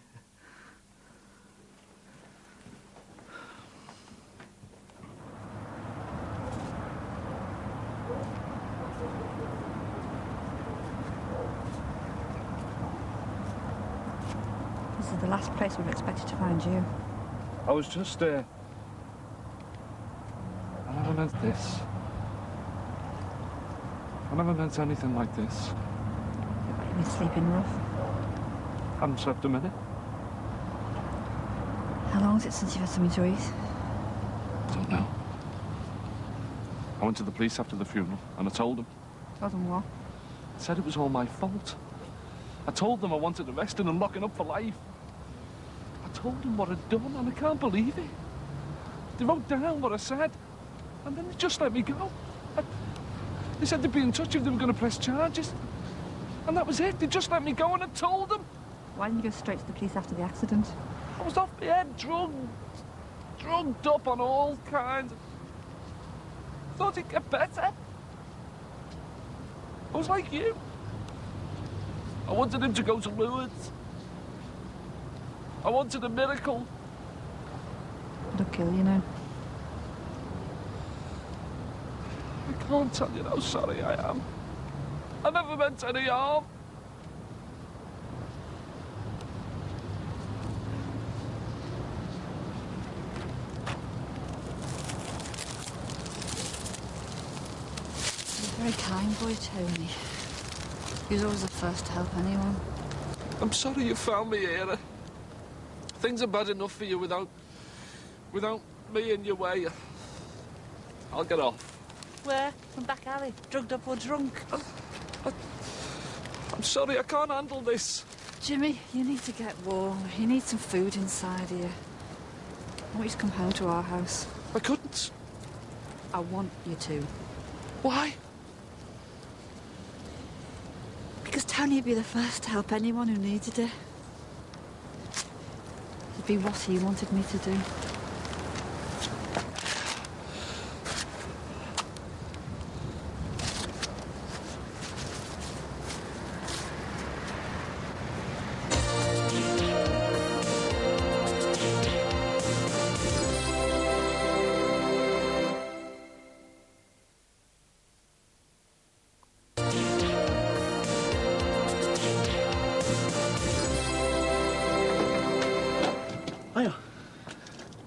This is the last place we've expected to find you. I was just, I never meant this. I never meant anything like this. You're sleeping rough. Haven't slept a minute. How long is it since you've had something to eat? Don't know. I went to the police after the funeral and I told them. Told them what? I said it was all my fault. I told them I wanted arresting and locking up for life. I told them what I'd done and I can't believe it. They wrote down what I said and then they just let me go. They said they'd be in touch if they were going to press charges. And that was it. They just let me go and I told them. Why didn't you go straight to the police after the accident? I was off my head, drugged up on all kinds. Thought it'd get better. I was like you. I wanted him to go to Lourdes. I wanted a miracle. It'll kill you now. I can't tell you how sorry I am. I never meant any harm. You're a very kind boy, Tony. He was always the first to help anyone. I'm sorry you found me here. Things are bad enough for you without me in your way. I'll get off. Where? From back alley? Drugged up or drunk? I'm sorry, I can't handle this. Jimmy, you need to get warm. You need some food inside here. I want you to come home to our house. I couldn't. I want you to. Why? Because Tony would be the first to help anyone who needed it. It'd be what he wanted me to do.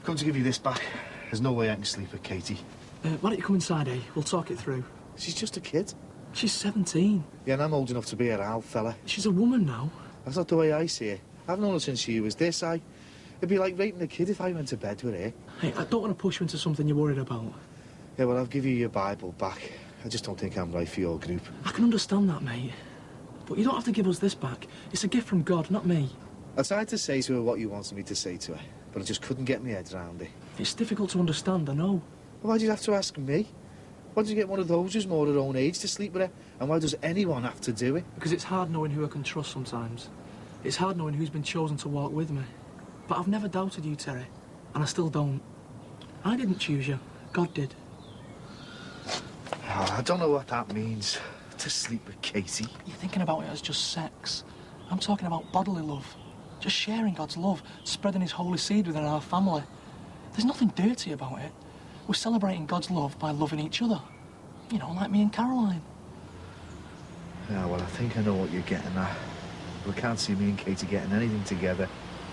Come to give you this back. There's no way I can sleep with Katie. Why don't you come inside, eh? We'll talk it through. She's just a kid. She's 17. Yeah, and I'm old enough to be her old fella. She's a woman now. That's not the way I see it. I've known her since she was this. It'd be like raping a kid if I went to bed with her. Hey, I don't want to push you into something you're worried about. Yeah, well, I'll give you your Bible back. I just don't think I'm right for your group. I can understand that, mate. But you don't have to give us this back. It's a gift from God, not me. I tried to say to her what you wanted me to say to her, but I just couldn't get my head around it. It's difficult to understand, I know. Why do you have to ask me? Why don't you get one of those who's more her own age to sleep with her? And why does anyone have to do it? Because it's hard knowing who I can trust sometimes. It's hard knowing who's been chosen to walk with me. But I've never doubted you, Terry. And I still don't. I didn't choose you. God did. Oh, I don't know what that means. To sleep with Katie. You're thinking about it as just sex. I'm talking about bodily love. Just sharing God's love, spreading his holy seed within our family. There's nothing dirty about it. We're celebrating God's love by loving each other. You know, like me and Caroline. Yeah, well, I think I know what you're getting at. We can't see me and Katie getting anything together.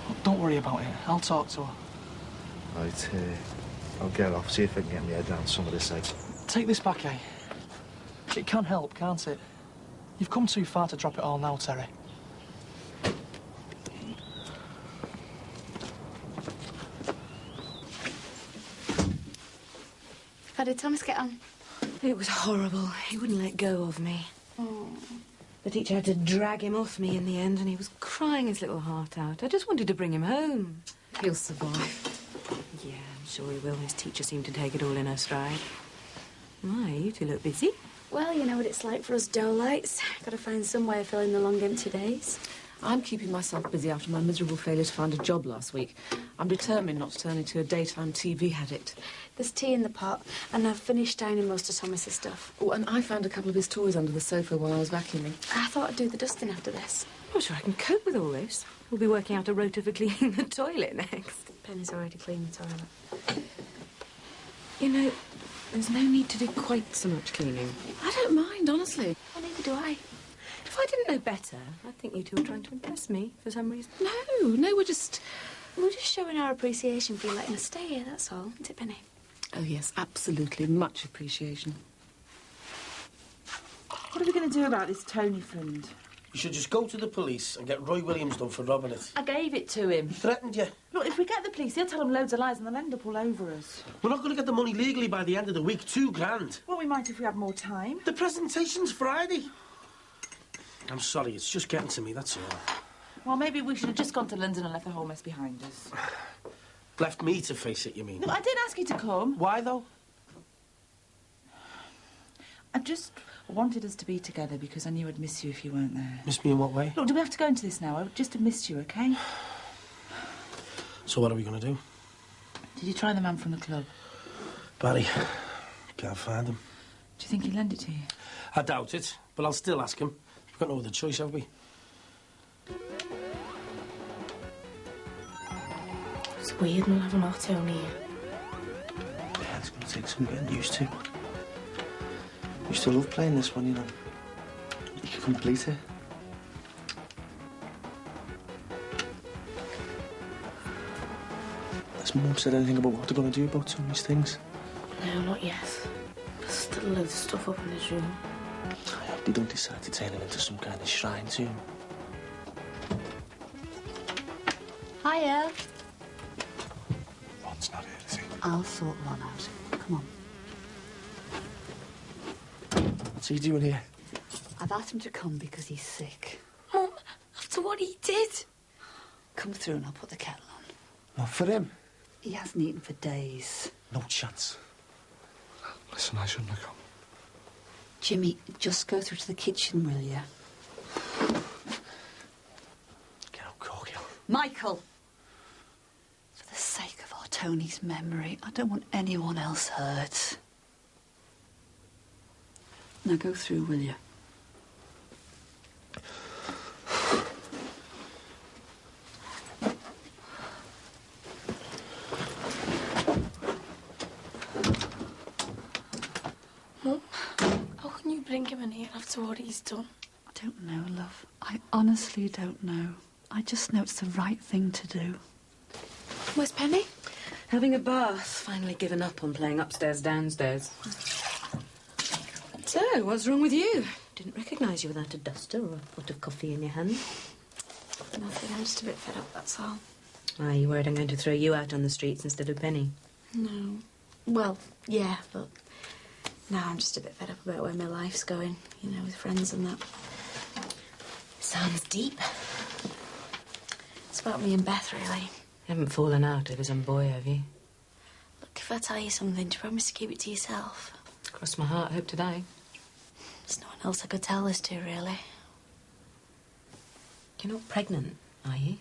Well, don't worry about it. I'll talk to her. Right, I'll get off, see if I can get my head around some of this eggs. Take this back, eh? It can help, can't it? You've come too far to drop it all now, Terry. How did Thomas get on? It was horrible. He wouldn't let go of me. Oh. The teacher had to drag him off me in the end, and he was crying his little heart out. I just wanted to bring him home. He'll survive. Yeah, I'm sure he will. His teacher seemed to take it all in her stride. My, you two look busy. Well, you know what it's like for us Dolites. Got to find some way of filling the long empty days. I'm keeping myself busy after my miserable failure to find a job last week. I'm determined not to turn into a daytime TV addict. There's tea in the pot, and I've finished downing most of Thomas's stuff. Oh, and I found a couple of his toys under the sofa while I was vacuuming. I thought I'd do the dusting after this. I'm sure I can cope with all this. We'll be working out a rota for cleaning the toilet next. Penny's already cleaned the toilet. You know, there's no need to do quite so much cleaning. I don't mind, honestly. Well, neither do I. If I didn't know better, I'd think you two were trying to impress me for some reason. No, we're just showing our appreciation for you letting us stay here, that's all, isn't it, Penny? Oh, yes, absolutely. Much appreciation. What are we going to do about this Tony friend? You should just go to the police and get Roy Williams done for robbing it. I gave it to him. He threatened you. Look, if we get the police, he'll tell them loads of lies and they'll end up all over us. We're not going to get the money legally by the end of the week. $2,000. Well, we might if we had more time. The presentation's Friday. I'm sorry, it's just getting to me, that's all. Well, maybe we should have just gone to London and left the whole mess behind us. Left me to face it, you mean? No, I did ask you to come. Why, though? I just wanted us to be together because I knew I'd miss you if you weren't there. Miss me in what way? Look, do we have to go into this now? I just have missed you, OK? So what are we going to do? Did you try the man from the club? Barry, can't find him. Do you think he'll lend it to you? I doubt it, but I'll still ask him. We've got no other choice, have we? It's weird not having our Tony here. Yeah, it's going to take some getting used to. You still love playing this one, you know. You can complete it. Has Mum said anything about what they're going to do about some of these things? No, not yet. There's still a load of stuff up in his room. I hope they don't decide to turn him into some kind of shrine tomb. Hiya. Ron's not here, is he? I'll sort Ron out. Come on. What's he doing here? I've asked him to come because he's sick. Mum, after what he did. Come through and I'll put the kettle on. Not for him. He hasn't eaten for days. No chance. Listen, I shouldn't have come. Jimmy, just go through to the kitchen, will you? Get out, Corky. Michael! For the sake of our Tony's memory, I don't want anyone else hurt. Now go through, will you? Mum, how can you bring him in here after what he's done? I don't know, love. I honestly don't know. I just know it's the right thing to do. Where's Penny? Having a bath. Finally given up on playing upstairs, downstairs. So, what's wrong with you? Didn't recognise you without a duster or a pot of coffee in your hand. Nothing, I'm just a bit fed up, that's all. Are you worried I'm going to throw you out on the streets instead of Penny? No. Well, yeah, but now I'm just a bit fed up about where my life's going, you know, with friends and that. Sounds deep. It's about me and Beth, really. You haven't fallen out over some boy, have you? Look, if I tell you something, do you promise to keep it to yourself? Cross my heart, hope to die. There's no one else I could tell this to, really. You're not pregnant, are you?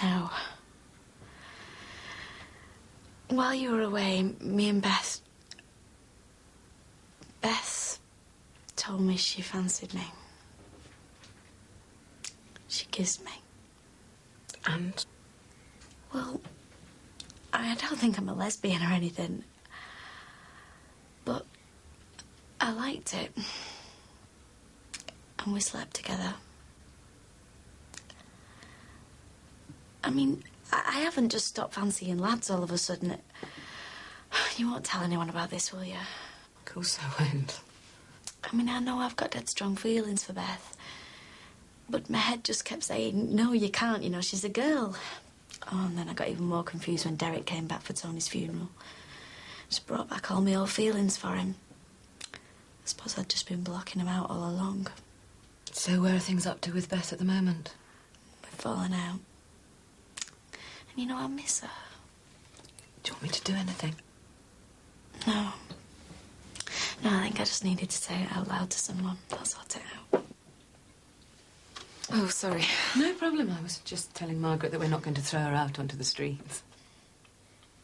No. While you were away, me and Beth told me she fancied me. She kissed me. And? Well, I don't think I'm a lesbian or anything. But I liked it. And we slept together. I mean, I haven't just stopped fancying lads all of a sudden. You won't tell anyone about this, will you? Of course I won't. I mean, I know I've got dead strong feelings for Beth. But my head just kept saying, no, you can't, you know, she's a girl. Oh, and then I got even more confused when Derek came back for Tony's funeral. Just brought back all my old feelings for him. I suppose I'd just been blocking him out all along. So where are things up to with Beth at the moment? We've fallen out. And you know, I miss her. Do you want me to do anything? No. No, I think I just needed to say it out loud to someone. I'll sort it out. Oh, sorry. No problem. I was just telling Margaret that we're not going to throw her out onto the streets.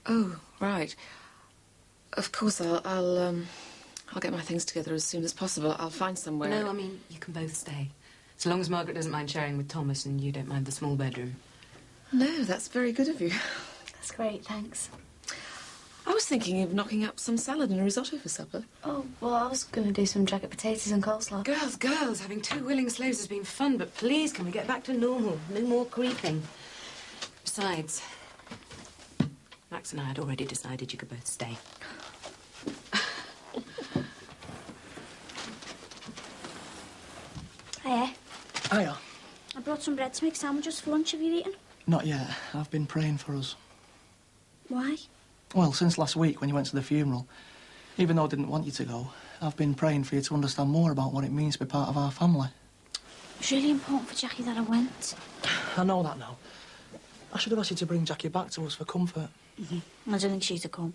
Oh, right. Of course, I'll get my things together as soon as possible. I'll find somewhere. No, I mean, you can both stay. So long as Margaret doesn't mind sharing with Thomas and you don't mind the small bedroom. No, that's very good of you. That's great, thanks. I was thinking of knocking up some salad and a risotto for supper. Oh, well, I was going to do some jacket potatoes and coleslaw. Girls, having 2 willing slaves has been fun, but please, can we get back to normal? No more creeping. Besides, Max and I had already decided you could both stay. Hiya. Hiya. I brought some bread to make sandwiches for lunch. Have you eaten? Not yet. I've been praying for us. Why? Well, since last week when you went to the funeral, even though I didn't want you to go, I've been praying for you to understand more about what it means to be part of our family. It was really important for Jackie that I went. I know that now. I should have asked you to bring Jackie back to us for comfort. I don't think she's a come.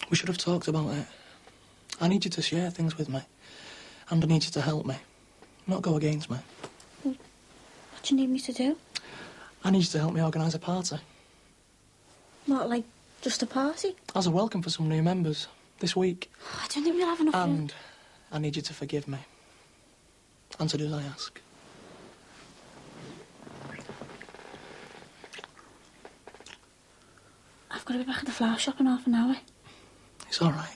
We should have talked about it. I need you to share things with me. And I need you to help me. Not go against me. What do you need me to do? I need you to help me organise a party. What, like, just a party? As a welcome for some new members. This week. I don't think we'll have enough room. And I need you to forgive me. Answer as I ask. I've got to be back at the flower shop in half an hour. It's all right.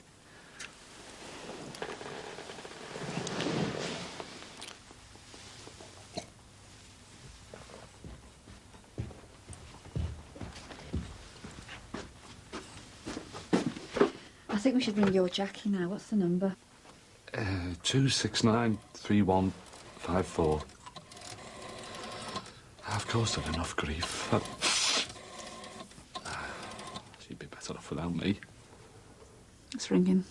I think we should ring your Jackie now. What's the number? 2693154. I've caused her enough grief. She'd be better off without me. Let's ring him.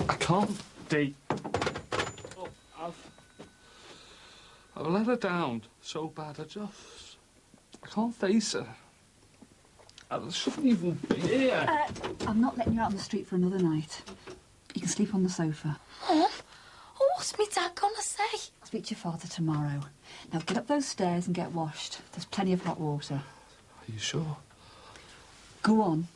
I can't, Dee. Oh, I've let her down so bad. I can't face her. I shouldn't even be here. I'm not letting you out on the street for another night. You can sleep on the sofa. Mum? Oh, what's me dad gonna say? I'll speak to your father tomorrow. Now get up those stairs and get washed. There's plenty of hot water. Are you sure? Go on.